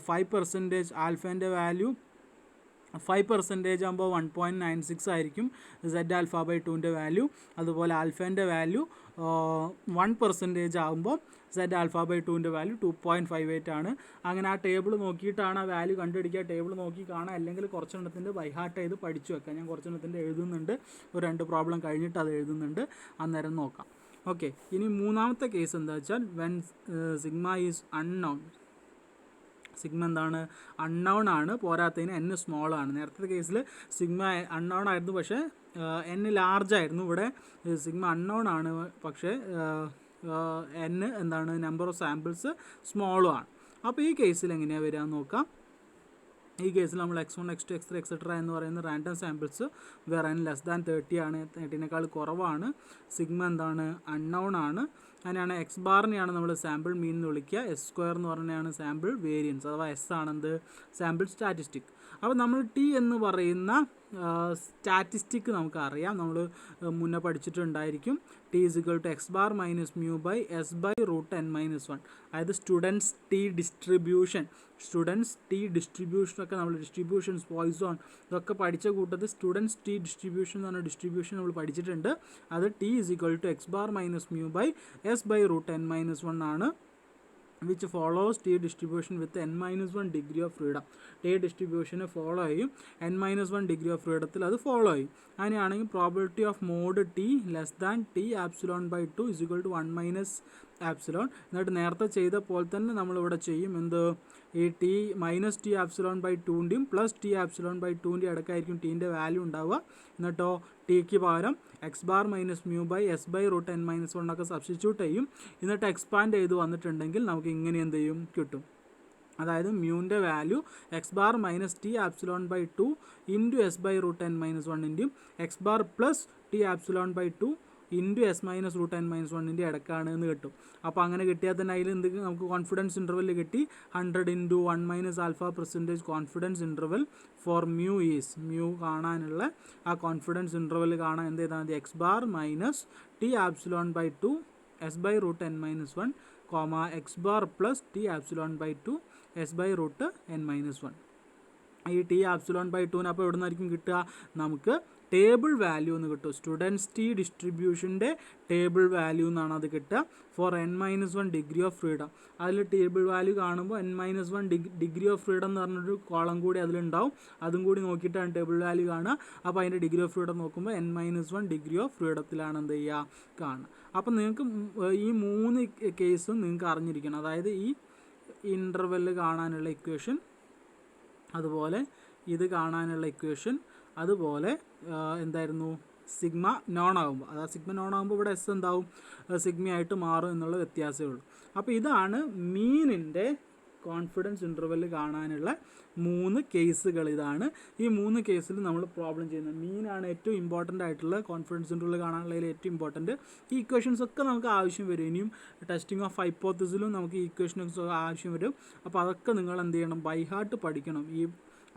5% ആൽഫേൻ്റെ വാല്യൂ 5% ആകുമ്പോൾ 1.96 ആയിരിക്കും സെഡ് ആൽഫ ബൈ 2ൻ്റെ വാല്യൂ. അതുപോലെ ആൽഫേൻ്റെ വാല്യൂ 1% ആകുമ്പോൾ സെഡ് ആൽഫ ബൈ 2ൻ്റെ വാല്യൂ 2.58 ആണ്. അങ്ങനെ ആ ടേബിൾ നോക്കിയിട്ടാണ് ആ വാല്യൂ കണ്ടുപിടിക്കുക. ടേബിൾ നോക്കി കാണാം, അല്ലെങ്കിൽ കുറച്ചെണ്ണത്തിൻ്റെ ബൈഹാർട്ട് ചെയ്ത് പഠിച്ചു വെക്കാം. ഞാൻ കുറച്ചെണ്ണത്തിൻ്റെ എഴുതുന്നുണ്ട്, ഒരു 2 പ്രോബ്ലം കഴിഞ്ഞിട്ട് അത് എഴുതുന്നുണ്ട്, അന്നേരം നോക്കാം. ഓക്കെ, ഇനി മൂന്നാമത്തെ കേസ് എന്താ വെച്ചാൽ, when sigma is unknown. Sigma എന്താണ്, അൺനൗൺ ആണ്, പോരാത്തതിന് എൻ സ്മോൾ ആണ്. നേരത്തെ കേസിൽ സിഗ്മ അൺനൗൺ ആയിരുന്നു, പക്ഷേ എൻ ലാർജ് ആയിരുന്നു. ഇവിടെ സിഗ്മ അൺനൗൺ ആണ്, പക്ഷേ എൻ എന്താണ്, നമ്പർ ഓഫ് സാമ്പിൾസ് സ്മോളും ആണ്. അപ്പോൾ ഈ കേസിൽ എങ്ങനെയാണ് വരിക എന്ന് നോക്കാം. ഈ കേസിൽ നമ്മൾ x1 x2 x3 എക്സെട്ര എന്ന് പറയുന്ന റാൻഡം സാമ്പിൾസ് വേറെ n ലെസ് ദാൻ 30 ആണ്, 30നേക്കാൾ കുറവാണ്. സിഗ്മ എന്താണ്, അൺനൗൺ ആണ്. അങ്ങനെയാണ് എക്സ് ബാറിനെയാണ് നമ്മൾ സാമ്പിൾ മീൻ എന്ന് വിളിക്കുക. എസ് സ്ക്വയർ എന്ന് പറഞ്ഞാണ് സാമ്പിൾ വേരിയൻസ്, അഥവാ എസ് ആണെന്ത്, സാമ്പിൾ സ്റ്റാറ്റിസ്റ്റിക്. അപ്പോൾ നമ്മൾ ടി എന്ന് പറയുന്ന സ്റ്റാറ്റിസ്റ്റിക് നമുക്കറിയാം, നമ്മൾ മുന്നേ പഠിച്ചിട്ടുണ്ടായിരിക്കും. T is equal to X bar minus mu by S by root n minus 1. അതായത് സ്റ്റുഡൻസ് ടി ഡിസ്ട്രിബ്യൂഷനൊക്കെ നമ്മൾ ഡിസ്ട്രിബ്യൂഷൻസ് പോയിസോൺ ഇതൊക്കെ പഠിച്ച കൂട്ടത്തിൽ സ്റ്റുഡൻസ് ടി ഡിസ്ട്രിബ്യൂഷൻ എന്ന് പറഞ്ഞ ഡിസ്ട്രിബ്യൂഷൻ നമ്മൾ പഠിച്ചിട്ടുണ്ട്. അത് t is equal to X bar minus mu by S by root n minus 1 ആണ്. which follows T distribution with n-1 degree of freedom. T distribution follow ചെയ്യും, n-1 degree of freedom അത് follow ചെയ്യും. അങ്ങനെയാണെങ്കിൽ probability of mod T less than T epsilon by 2 is equal to 1 minus epsilon. എന്നിട്ട് നേരത്തെ ചെയ്ത പോലെ തന്നെ നമ്മളിവിടെ ചെയ്യും, എന്ത്, ഈ T minus T epsilon by 2ൻ്റെയും പ്ലസ് ടി ആപ്സിലോൺ ബൈ 2ൻ്റെയും ഇടയ്ക്കായിരിക്കും ടീൻ്റെ വാല്യൂ ഉണ്ടാവുക. എന്നിട്ടോ ടിക്ക് പകരം X bar minus mu by S by root n-1 ഒക്കെ സബ്സ്റ്റിറ്റ്യൂട്ട് ചെയ്യും. എന്നിട്ട് എക്സ്പാൻഡ് ചെയ്ത് വന്നിട്ടുണ്ടെങ്കിൽ നമുക്ക് ഇങ്ങനെ എന്ത് ചെയ്യും, കിട്ടും. അതായത് മ്യൂൻ്റെ value X bar minus T epsilon by 2 into S by root n-1 ഇൻ്റെയും X bar plus T epsilon by 2 into S minus root n-1 ഇടക്കാണ് എന്ന് കിട്ടും. അപ്പോൾ അങ്ങനെ കിട്ടിയാൽ തന്നെ അതിൽ എന്ത് നമുക്ക് കോൺഫിഡൻസ് ഇൻ്റർവെൽ കിട്ടി. 100 × 1 minus alpha percentage confidence interval for mu is, mu കാണാനുള്ള ആ കോൺഫിഡൻസ് ഇൻ്റർവെൽ കാണാൻ എന്ത് ചെയ്താൽ മതി, x bar minus T epsilon by 2 S by root n-1 comma x bar plus T epsilon by 2 S by root n-1. ഈ ടി ആപ്സിലോൺ ബൈ 2 അപ്പോൾ എവിടെ നിന്നായിരിക്കും കിട്ടുക? നമുക്ക് ടേബിൾ വാല്യൂ എന്ന് കിട്ടും. സ്റ്റുഡൻസ് ടി ഡിസ്ട്രിബ്യൂഷൻ്റെ ടേബിൾ വാല്യൂ എന്നാണ് അത് കിട്ടുക for n-1 degree of freedom. അതിൽ ടേബിൾ വാല്യൂ കാണുമ്പോൾ n-1 ഡിഗ്രി ഓഫ് ഫ്രീഡം എന്ന് പറഞ്ഞൊരു കോളം കൂടി അതിലുണ്ടാവും. അതും കൂടി നോക്കിയിട്ടാണ് ടേബിൾ വാല്യൂ കാണുക. അപ്പോൾ അതിൻ്റെ ഡിഗ്രി ഓഫ് ഫ്രീഡം നോക്കുമ്പോൾ n-1 ഡിഗ്രി ഓഫ് ഫ്രീഡത്തിലാണ് എന്ത് ചെയ്യുക കാണുക. അപ്പോൾ നിങ്ങൾക്ക് ഈ 3 കേസും നിങ്ങൾക്ക് അറിഞ്ഞിരിക്കണം. അതായത് ഈ ഇൻ്റർവെല്ല് കാണാനുള്ള ഇക്വേഷൻ, അതുപോലെ ഇത് കാണാനുള്ള ഇക്വേഷൻ, അതുപോലെ എന്തായിരുന്നു സിഗ്മ നോൺ ആകുമ്പോൾ, അതായത് സിഗ്മ നോൺ ആകുമ്പോൾ ഇവിടെ എസ് എന്താവും? സിഗ്മയായിട്ട് മാറും എന്നുള്ള വ്യത്യാസമേ ഉള്ളൂ. അപ്പോൾ ഇതാണ് മീനിൻ്റെ കോൺഫിഡൻസ് ഇൻ്റർവെല്ല് കാണാനുള്ള 3 കേസുകൾ. ഇതാണ് ഈ 3 കേസിൽ നമ്മൾ പ്രോബ്ലം ചെയ്യുന്നത്. മീനാണ് ഏറ്റവും ഇമ്പോർട്ടൻ്റ് ആയിട്ടുള്ള കോൺഫിഡൻസ് ഇൻ്റർവെല്ല് കാണാനുള്ളതിൽ ഏറ്റവും ഇമ്പോർട്ടൻറ്റ്. ഈ ഇക്വേഷൻസ് ഒക്കെ നമുക്ക് ആവശ്യം വരും. ഇനിയും ടെസ്റ്റിംഗ് ഓഫ് ഹൈപ്പോത്തസിലും നമുക്ക് ഈ ഇക്വേഷൻസ് ആവശ്യം വരും. അപ്പോൾ അതൊക്കെ നിങ്ങൾ എന്ത് ചെയ്യണം? ബൈ ഹാർട്ട് പഠിക്കണം. ഈ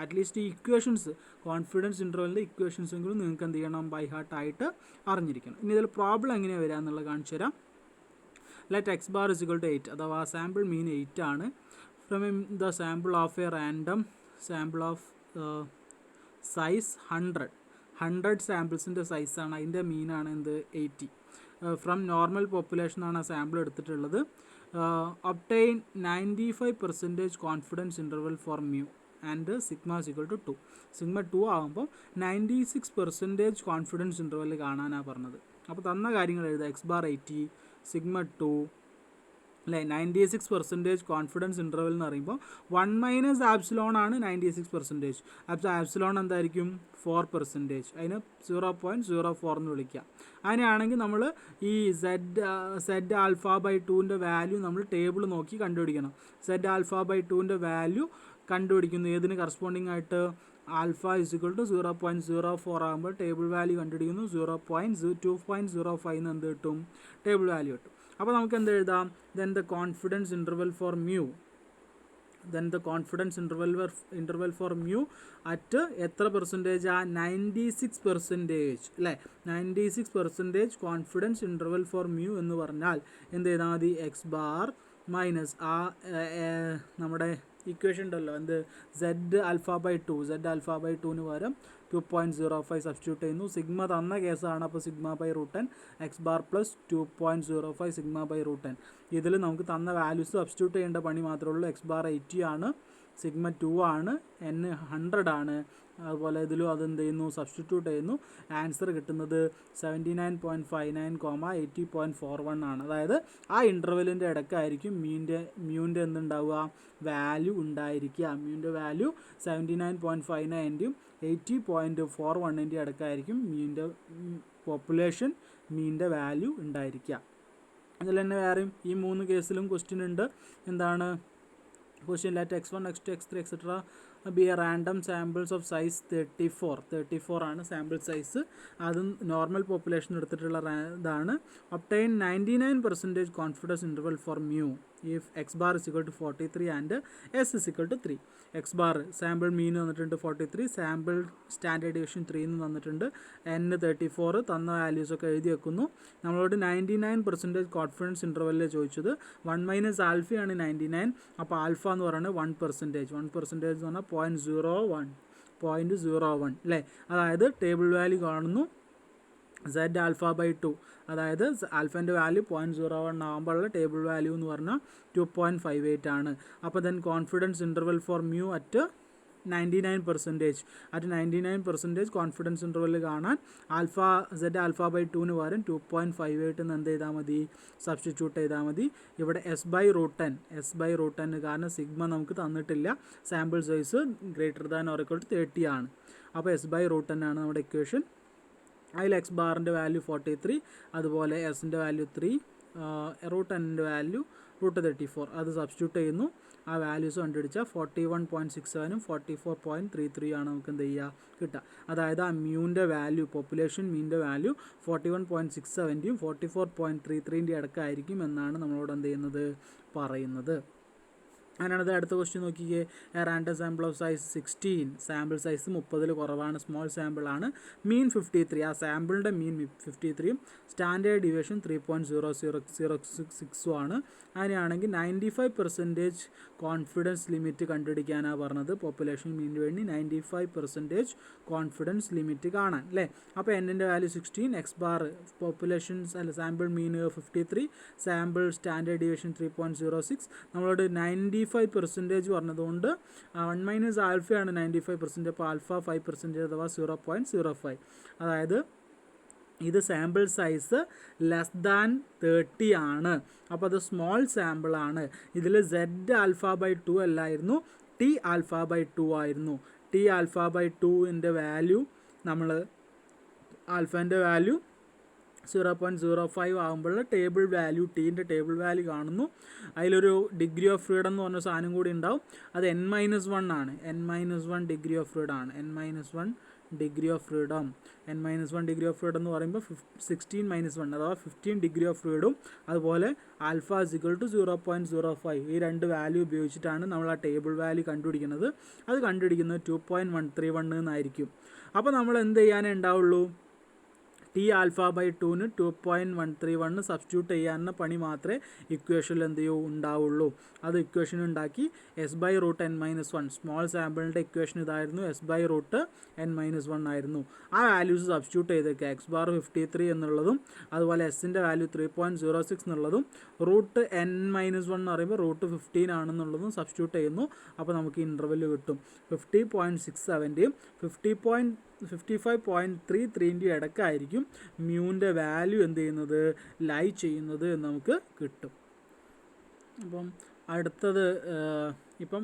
അറ്റ്ലീസ്റ്റ് ഈ ഇക്വേഷൻസ്, കോൺഫിഡൻസ് ഇൻ്റർവെല്ലിൻ്റെ ഇക്വേഷൻസ് എങ്കിലും നിങ്ങൾക്ക് എന്ത് ചെയ്യണം? ബൈ ഹാർട്ടായിട്ട് അറിഞ്ഞിരിക്കണം. ഇനി ഇതിൽ പ്രോബ്ലം എങ്ങനെയാണ് വരിക എന്നുള്ളത് കാണിച്ചു തരാം. Let x bar is equal to 8, അഥവാ സാമ്പിൾ മീൻ 8 ആണ്. From the sample of a random sample of size 100 സാമ്പിൾസിൻ്റെ സൈസാണ്, അതിൻ്റെ മീനാണ് എന്ത്? 80. ഫ്രം നോർമൽ പോപ്പുലേഷനാണ് ആ സാമ്പിൾ എടുത്തിട്ടുള്ളത്. Obtain 95% confidence interval for mu and sigma is equal to 2. Sigma 2 ആകുമ്പോൾ 96% കോൺഫിഡൻസ് ഇൻ്റർവെൽ കാണാനാണ് പറഞ്ഞത്. അപ്പോൾ തന്ന കാര്യങ്ങൾ എഴുതുക. എക്സ് ബാർ 80, സിഗ്മ 2 അല്ലേ, 96% കോൺഫിഡൻസ് ഇൻ്റർവെൽ എന്ന് പറയുമ്പോൾ 1 മൈനസ് ആപ്സിലോൺ ആണ് 96%. അപ്പോൾ ആപ്സിലോൺ എന്തായിരിക്കും? 4%. അതിന് 0.04 എന്ന് വിളിക്കുക. അങ്ങനെയാണെങ്കിൽ നമ്മൾ ഈ സെഡ് ആൽഫ ബൈ 2ൻ്റെ വാല്യൂ നമ്മൾ ടേബിൾ നോക്കി കണ്ടുപിടിക്കണം. സെഡ് ആൽഫ ബൈ 2ൻ്റെ വാല്യൂ കണ്ടുപിടിക്കുന്നു ഏതിന് കറസ്പോണ്ടിങ് ആയിട്ട്? ആൽഫ ഇസ് ഇക്വൽ ടു 0.04 ആകുമ്പോൾ ടേബിൾ വാല്യൂ കണ്ടുപിടിക്കുന്നു 2.05 എന്ന് എന്ത് കിട്ടും? ടേബിൾ വാല്യൂ കിട്ടും. അപ്പോൾ നമുക്ക് എന്ത് എഴുതാം? Then the confidence interval for mu, then the confidence interval for mu at എത്ര പെർസെൻറ്റേജ്? ആ 96% അല്ലേ, 96% കോൺഫിഡൻസ് ഇൻ്റർവെൽ ഫോർ മ്യൂ എന്ന് പറഞ്ഞാൽ എന്ത് ചെയ്താൽ മതി? എക്സ് ബാർ മൈനസ് ആ നമ്മുടെ ഇക്വേഷൻ ഉണ്ടല്ലോ, എന്ത്? Z alpha by 2, Z alpha by 2ന് പകരം 2.05 സബ്സ്റ്റിറ്റ്യൂട്ട് ചെയ്യുന്നു. സിഗ്മ തന്ന കേസാണ്, അപ്പോൾ sigma by √10 X bar plus 2.05 sigma by √10. ഇതിൽ നമുക്ക് തന്ന വാല്യൂസ് സബ്സ്റ്റിറ്റ്യൂട്ട് ചെയ്യേണ്ട പണി മാത്രമേ ഉള്ളൂ. എക്സ് ബാർ 80 ആണ്, സിഗ്മ 2 ആണ്, n 100 ആണ്. അതുപോലെ ഇതിലും അതെന്ത് ചെയ്യുന്നു? സബ്സ്റ്റിറ്റ്യൂട്ട് ചെയ്യുന്നു. ആൻസർ കിട്ടുന്നത് 79.59, 80.41 ആണ്. അതായത് ആ ഇൻ്റർവെല്ലിൻ്റെ ഇടയ്ക്കായിരിക്കും മ്യൂൻ്റെ എന്തുണ്ടാവുക? വാല്യൂ ഉണ്ടായിരിക്കുക. മ്യൂൻ്റെ വാല്യൂ 79.59ൻ്റെയും 80.41ൻ്റെയും ഇടയ്ക്കായിരിക്കും മീൻ്റെ പോപ്പുലേഷൻ മീൻ്റെ വാല്യൂ ഉണ്ടായിരിക്കുക. അതിൽ തന്നെ വേറെയും ഈ 3 കേസിലും ക്വസ്റ്റ്യൻ ഉണ്ട്. എന്താണ് question? Let x1, x2, x3 etc. Be a random samples of size 34 ആണ് സാമ്പിൾ സൈസ്. അതും നോർമൽ പോപ്പുലേഷൻ എടുത്തിട്ടുള്ള ഇതാണ്. Obtain 99% confidence interval for mu if x bar is equal to 43 and s is equal to 3. X bar sample mean തന്നിട്ടുണ്ട് 43, സാമ്പിൾ സ്റ്റാൻഡേർഡ് ഡീവിയേഷൻ 3 എന്ന് തന്നിട്ടുണ്ട്, n 34, തന്ന വാല്യൂസൊക്കെ എഴുതി വെക്കുന്നു. നമ്മളോട് 99% കോൺഫിഡൻസ് ഇൻ്റർവെല്ലിൽ ചോദിച്ചത്. 1 മൈനസ് ആൽഫയാണ് 99. അപ്പോൾ ആൽഫ എന്ന് പറയുന്നത് 1%. 1% എന്ന് പറഞ്ഞാൽ 0.01 അല്ലേ. അതായത് ടേബിൾ വാല്യൂ കാണുന്നു സെഡ് ആൽഫ ബൈ 2, അതായത് ആൽഫേൻ്റെ വാല്യൂ 0.01 ആകുമ്പോഴുള്ള ടേബിൾ വാല്യൂ എന്ന് പറഞ്ഞാൽ 2.58 ആണ്. അപ്പോൾ then confidence interval for mu at 99% confidence interval കാണാൻ സെഡ് ആൽഫ ബൈ 2ന് പകരം 2.58 എന്ന് എന്ത് ചെയ്താൽ മതി? സബ്സ്റ്റിറ്റ്യൂട്ട് ചെയ്താൽ മതി. ഇവിടെ എസ് ബൈ √10 കാരണം സിഗ്മ നമുക്ക് തന്നിട്ടില്ല. Sample size greater than or equal to 30 ആണ്. അപ്പോൾ എസ് ബൈ √10 ആണ് നമ്മുടെ ഇക്വേഷൻ. അതിൽ എക്സ് ബാറിൻ്റെ വാല്യൂ 43, അതുപോലെ എസിൻ്റെ വാല്യൂ 3, √10ൻ്റെ വാല്യൂ √34. അത് സബ്സ്റ്റിറ്റ്യൂട്ട് ചെയ്യുന്നു. ആ വാല്യൂസ് കണ്ടുപിടിച്ചാൽ 41.67ഉം 44.33 ആണ് നമുക്ക് എന്ത് ചെയ്യുക? കിട്ടുക. അതായത് ആ മ്യൂൻ്റെ വാല്യൂ, പോപ്പുലേഷൻ മീൻ്റെ വാല്യൂ 41.67ൻ്റെയും 44.33ൻ്റെയും ഇടയ്ക്കായിരിക്കും എന്നാണ് നമ്മളോട് എന്ത് ചെയ്യുന്നത്? പറയുന്നത്. അങ്ങനെയാണത് അടുത്ത ക്വസ്റ്റ്യൻ നോക്കിക്കേ. Random sample of size 16, sample size 30 കുറവാണ്, സ്മോൾ സാമ്പിൾ ആണ്, മീൻ 53, ആ സാമ്പിളിൻ്റെ മീൻ 53യും സ്റ്റാൻഡേർഡ് ഡീവിയേഷൻ 3.0006 ആണ്. അങ്ങനെയാണെങ്കിൽ 95% കോൺഫിഡൻസ് ലിമിറ്റ് കണ്ടുപിടിക്കാനാണ് പറഞ്ഞത്. പോപ്പുലേഷൻ മീനിന് വേണ്ടി 95% കോൺഫിഡൻസ് ലിമിറ്റ് കാണാൻ അല്ലേ. അപ്പോൾ എന്നിൻ്റെ value 16, X bar population sample mean 53, sample standard deviation 3.06. നമ്മളോട് 95% പറഞ്ഞതുകൊണ്ട് 1 മൈനസ് ആൽഫയാണ് 95%. അപ്പോൾ ആൽഫ 5% അഥവാ 0.05. അതായത് ഇത് സാമ്പിൾ സൈസ് ലെസ് ദാൻ 30 ആണ്. അപ്പോൾ അത് സ്മോൾ സാമ്പിളാണ്. ഇതിൽ Z ആൽഫ ബൈ 2 അല്ലായിരുന്നു, T ആൽഫ ബൈ 2 ആയിരുന്നു. T ആൽഫ ബൈ 2ൻ്റെ വാല്യൂ നമ്മൾ ആൽഫേൻ്റെ വാല്യൂ 0.05 ആകുമ്പോൾ ടേബിൾ വാല്യൂ ടീൻ്റെ ടേബിൾ വാല്യൂ കാണുന്നു. അതിലൊരു ഡിഗ്രി ഓഫ് ഫ്രീഡം എന്ന് പറഞ്ഞ സാധനം കൂടി ഉണ്ടാവും. അത് n-1 ആണ്. n-1 ഡിഗ്രി ഓഫ് ഫ്രീഡം ആണ്. n-1 degree of freedom. n-1 degree of freedom എന്ന് പറയുമ്പോൾ 16-1 അഥവാ 15 ഡിഗ്രി ഓഫ് ഫ്രീഡും അതുപോലെ ആൽഫ = 0.05 ഈ രണ്ട് വാല്യൂ ഉപയോഗിച്ചിട്ടാണ് നമ്മൾ ആ ടേബിൾ വാല്യൂ കണ്ടുപിടിക്കുന്നത്. അത് കണ്ടുപിടിക്കുന്നത് 2.131 എന്നായിരിക്കും. അപ്പോൾ നമ്മൾ എന്ത് ചെയ്യാനേ ഉണ്ടാവുള്ളൂ? T ആൽഫ ബൈ 2ന് 2.131 സബ്സ്റ്റിറ്റ്യൂട്ട് ചെയ്യാനുള്ള പണി മാത്രമേ ഇക്വേഷനിൽ എന്ത് ചെയ്യൂ ഉണ്ടാവുള്ളൂ. അത് ഇക്വേഷൻ ഉണ്ടാക്കി s/√n-1 സ്മോൾ സാമ്പിളിൻ്റെ ഇക്വേഷൻ ഇതായിരുന്നു. s/√n-1 ആയിരുന്നു. ആ വാല്യൂസ് സബ്സ്റ്റിറ്റ്യൂട്ട് ചെയ്തേക്കുക. എക്സ് ബാർ 53 എന്നുള്ളതും അതുപോലെ എസിൻ്റെ വാല്യൂ 3.06 എന്നുള്ളതും √n-1 എന്ന് പറയുമ്പോൾ √15 ആണെന്നുള്ളതും സബ്സ്റ്റിറ്റ്യൂട്ട് ചെയ്യുന്നു. അപ്പോൾ നമുക്ക് ഇൻ്റർവെല് കിട്ടും. 50.67ൻ്റെയും 55.33ൻ്റെയും ഇടയ്ക്കായിരിക്കും മ്യൂൻ്റെ വാല്യൂ എന്ത് ചെയ്യുന്നത്, ലൈ ചെയ്യുന്നത് എന്ന് നമുക്ക് കിട്ടും. അപ്പം അടുത്തത് ഇപ്പം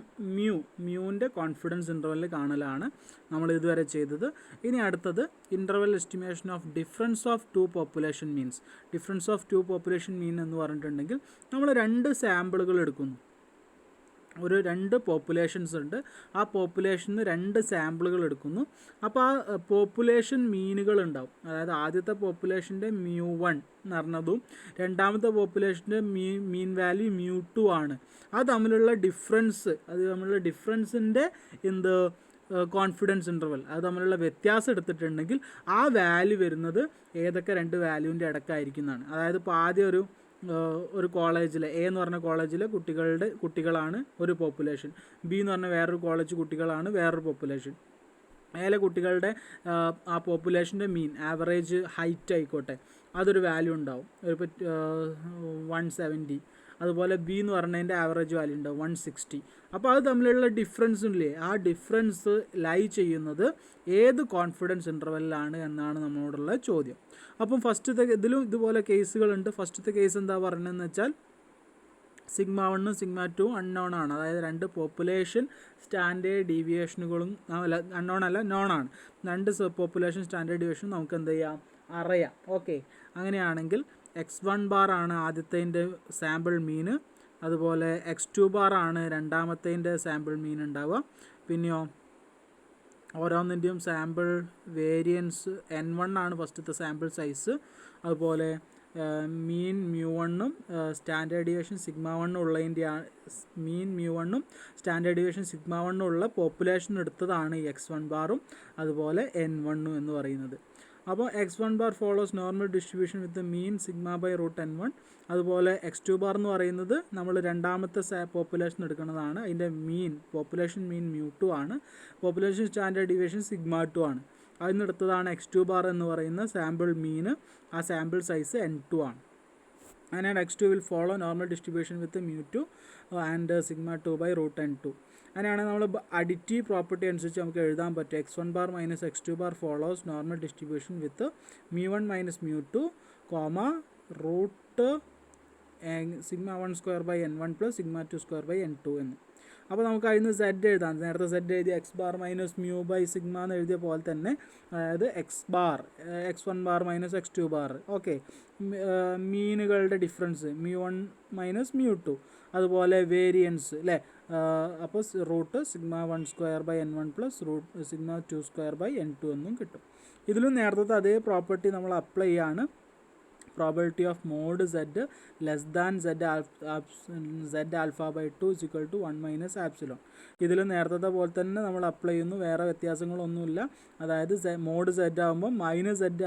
മ്യൂൻ്റെ കോൺഫിഡൻസ് ഇൻ്റർവെൽ കാണലാണ് നമ്മൾ ഇതുവരെ ചെയ്തത്. ഇനി അടുത്തത് interval estimation of difference of two population means. Difference of two population mean എന്ന് പറഞ്ഞിട്ടുണ്ടെങ്കിൽ നമ്മൾ 2 സാമ്പിളുകൾ എടുക്കുന്നു. ഒരു 2 പോപ്പുലേഷൻസ് ഉണ്ട്. ആ പോപ്പുലേഷന് 2 സാമ്പിളുകൾ എടുക്കുന്നു. അപ്പോൾ ആ പോപ്പുലേഷൻ മീനുകൾ ഉണ്ടാവും. അതായത് ആദ്യത്തെ പോപ്പുലേഷൻ്റെ μ1 എന്ന് പറഞ്ഞതും രണ്ടാമത്തെ പോപ്പുലേഷൻ്റെ മീൻ വാല്യൂ μ2 ആണ്. അത് തമ്മിലുള്ള ഡിഫറൻസിൻ്റെ എന്ത് കോൺഫിഡൻസ് ഇൻ്റർവെൽ അത് തമ്മിലുള്ള വ്യത്യാസം എടുത്തിട്ടുണ്ടെങ്കിൽ ആ വാല്യൂ വരുന്നത് ഏതൊക്കെ 2 വാല്യൂവിൻ്റെ ഇടയ്ക്കായിരിക്കുന്നതാണ്. അതായത് ഇപ്പോൾ ആദ്യം ഒരു കോളേജിലെ എ എന്ന് പറഞ്ഞ കോളേജിലെ കുട്ടികളാണ് ഒരു പോപ്പുലേഷൻ, ബി എന്ന് പറഞ്ഞ വേറൊരു കോളേജ് കുട്ടികളാണ് വേറൊരു പോപ്പുലേഷൻ. അതിലെ കുട്ടികളുടെ ആ പോപ്പുലേഷൻ്റെ മീൻ ആവറേജ് ഹൈറ്റ് ആയിക്കോട്ടെ അതൊരു വാല്യൂ ഉണ്ടാവും, ഒരു 170. അതുപോലെ ബി എന്ന് പറഞ്ഞതിൻ്റെ ആവറേജ് വാല്യൂ ഉണ്ടാവും 160. അപ്പോൾ അത് തമ്മിലുള്ള ഡിഫറൻസ് ഇല്ലേ, ആ ഡിഫറൻസ് ലൈ ചെയ്യുന്നത് ഏത് കോൺഫിഡൻസ് ഇൻ്റർവെല്ലാണ് എന്നാണ് നമ്മളോടുള്ള ചോദ്യം. അപ്പം ഫസ്റ്റത്തെ ഇതിലും ഇതുപോലെ കേസുകളുണ്ട്. ഫസ്റ്റത്തെ കേസ് എന്താ പറഞ്ഞതെന്ന് വെച്ചാൽ σ1 σ2 അൺനോൺ ആണ്. അതായത് 2 പോപ്പുലേഷൻ സ്റ്റാൻഡേർഡ് ഡീവിയേഷനുകളും അൺനോൺ അല്ല നോൺ ആണ്. 2 പോപ്പുലേഷൻ സ്റ്റാൻഡേർഡ് ഡീവിയേഷനും നമുക്ക് എന്ത് ചെയ്യാം, അറിയാം. ഓക്കെ, അങ്ങനെയാണെങ്കിൽ x1 ബാർ ആണ് ആദ്യത്തേൻ്റെ സാമ്പിൾ മീന്, അതുപോലെ x2 ബാർ ആണ് രണ്ടാമത്തേൻ്റെ സാമ്പിൾ മീൻ ഉണ്ടാവുക. പിന്നെയോ ഓരോന്നിൻ്റെയും സാമ്പിൾ വേരിയൻസ് n1 ആണ് ഫസ്റ്റത്തെ സാമ്പിൾ സൈസ്. അതുപോലെ മീൻ μ1ഉം സ്റ്റാൻഡേർഡ് ഡീവിയേഷൻ σ1 ഉള്ളതിൻ്റെ മീൻ μ1ഉം സ്റ്റാൻഡേർഡ് ഡീവിയേഷൻ σ1 ഉള്ള പോപ്പുലേഷൻ എടുത്തതാണ് ഈ x1 ബാറും അതുപോലെ n1 എന്ന് പറയുന്നത്. അപ്പോൾ x1 bar follows normal distribution with mean σ/√n1. അതുപോലെ x2 ബാർ എന്ന് പറയുന്നത് നമ്മൾ രണ്ടാമത്തെ പോപ്പുലേഷൻ എടുക്കുന്നതാണ്. അതിൻ്റെ പോപ്പുലേഷൻ മീൻ μ2 ആണ്. പോപ്പുലേഷൻ സ്റ്റാൻഡേർഡ് ഡീവിയേഷൻ σ2 ആണ്. അതിനെടുത്തതാണ് x2 ബാർ എന്ന് പറയുന്ന സാമ്പിൾ മീന്. ആ സാമ്പിൾ സൈസ് n2 ആണ്. അങ്ങനെയാണ് x2 will follow normal distribution with μ2 and σ2/√n2. അങ്ങനെയാണ് നമ്മൾ അഡിറ്റീവ് പ്രോപ്പർട്ടി അനുസരിച്ച് നമുക്ക് എഴുതാൻ പറ്റും. x1 bar minus x2 bar follows normal distribution with μ1 minus μ2 root σ1² + σ2² എന്ന്. അപ്പോൾ നമുക്ക് അതിന് z എഴുതാം. നേരത്തെ z എഴുതി x bar minus μ by sigma എന്ന് എഴുതിയ പോലെ തന്നെ, അതായത് x1 bar minus x2 bar. Okay, മീനുകളുടെ ഡിഫറൻസ് μ1 മൈനസ് μ2, അതുപോലെ വേരിയൻസ് അല്ലേ. അപ്പോൾ റൂട്ട് σ1² + റൂട്ട് σ2² എന്നും കിട്ടും. ഇതിലും നേരത്തെ അതേ പ്രോപ്പർട്ടി നമ്മൾ അപ്ലൈ ചെയ്യാണ്. Probability of mod z less than z alpha by 2 is equal to 1 minus epsilon. ഇതിൽ നേരത്തെ പോലെ തന്നെ നമ്മൾ അപ്ലൈ ചെയ്യുന്നു, വേറെ വ്യത്യാസങ്ങളൊന്നുമില്ല. അതായത് മോഡ് z ആകുമ്പോൾ മൈനസ് z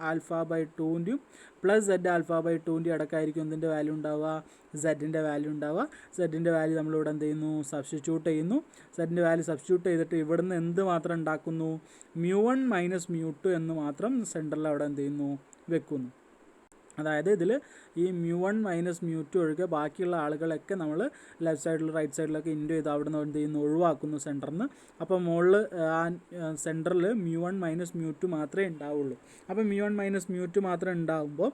ആൽഫ ബൈ 2ൻ്റെയും പ്ലസ് z ആൽഫ ബൈ 2ൻ്റെയും ഇടയ്ക്കായിരിക്കും എന്തിൻ്റെ വാല്യൂ ഉണ്ടാവുക, z-ൻ്റെ വാല്യൂ ഉണ്ടാവുക. z-ൻ്റെ വാല്യൂ നമ്മളിവിടെ എന്ത് ചെയ്യുന്നു, സബ്സ്റ്റിറ്റ്യൂട്ട് ചെയ്യുന്നു. z-ൻ്റെ വാല്യൂ സബ്സ്റ്റിറ്റ്യൂട്ട് ചെയ്തിട്ട് ഇവിടുന്ന് എന്ത് മാത്രം ഉണ്ടാക്കുന്നു, μ1 മൈനസ് μ2 എന്ന് മാത്രം സെൻറ്ററിൽ അവിടെ എന്ത് ചെയ്യുന്നു, വെക്കുന്നു. അതായത് ഇതിൽ ഈ μ1 മൈനസ് μ2 ഒഴികെ ബാക്കിയുള്ള ആളുകളൊക്കെ നമ്മൾ ലെഫ്റ്റ് സൈഡിൽ റൈറ്റ് സൈഡിലൊക്കെ ഇൻറ്റു ചെയ്ത് അവിടെ നിന്ന് എന്ത് ചെയ്യുന്നു, ഒഴിവാക്കുന്നു സെൻറ്ററിൽ നിന്ന്. അപ്പോൾ മുകളിൽ ആ സെൻറ്ററിൽ μ1 മൈനസ് μ2 മാത്രമേ ഉണ്ടാവുള്ളൂ. അപ്പോൾ μ1 മൈനസ് μ2 മാത്രം ഉണ്ടാകുമ്പോൾ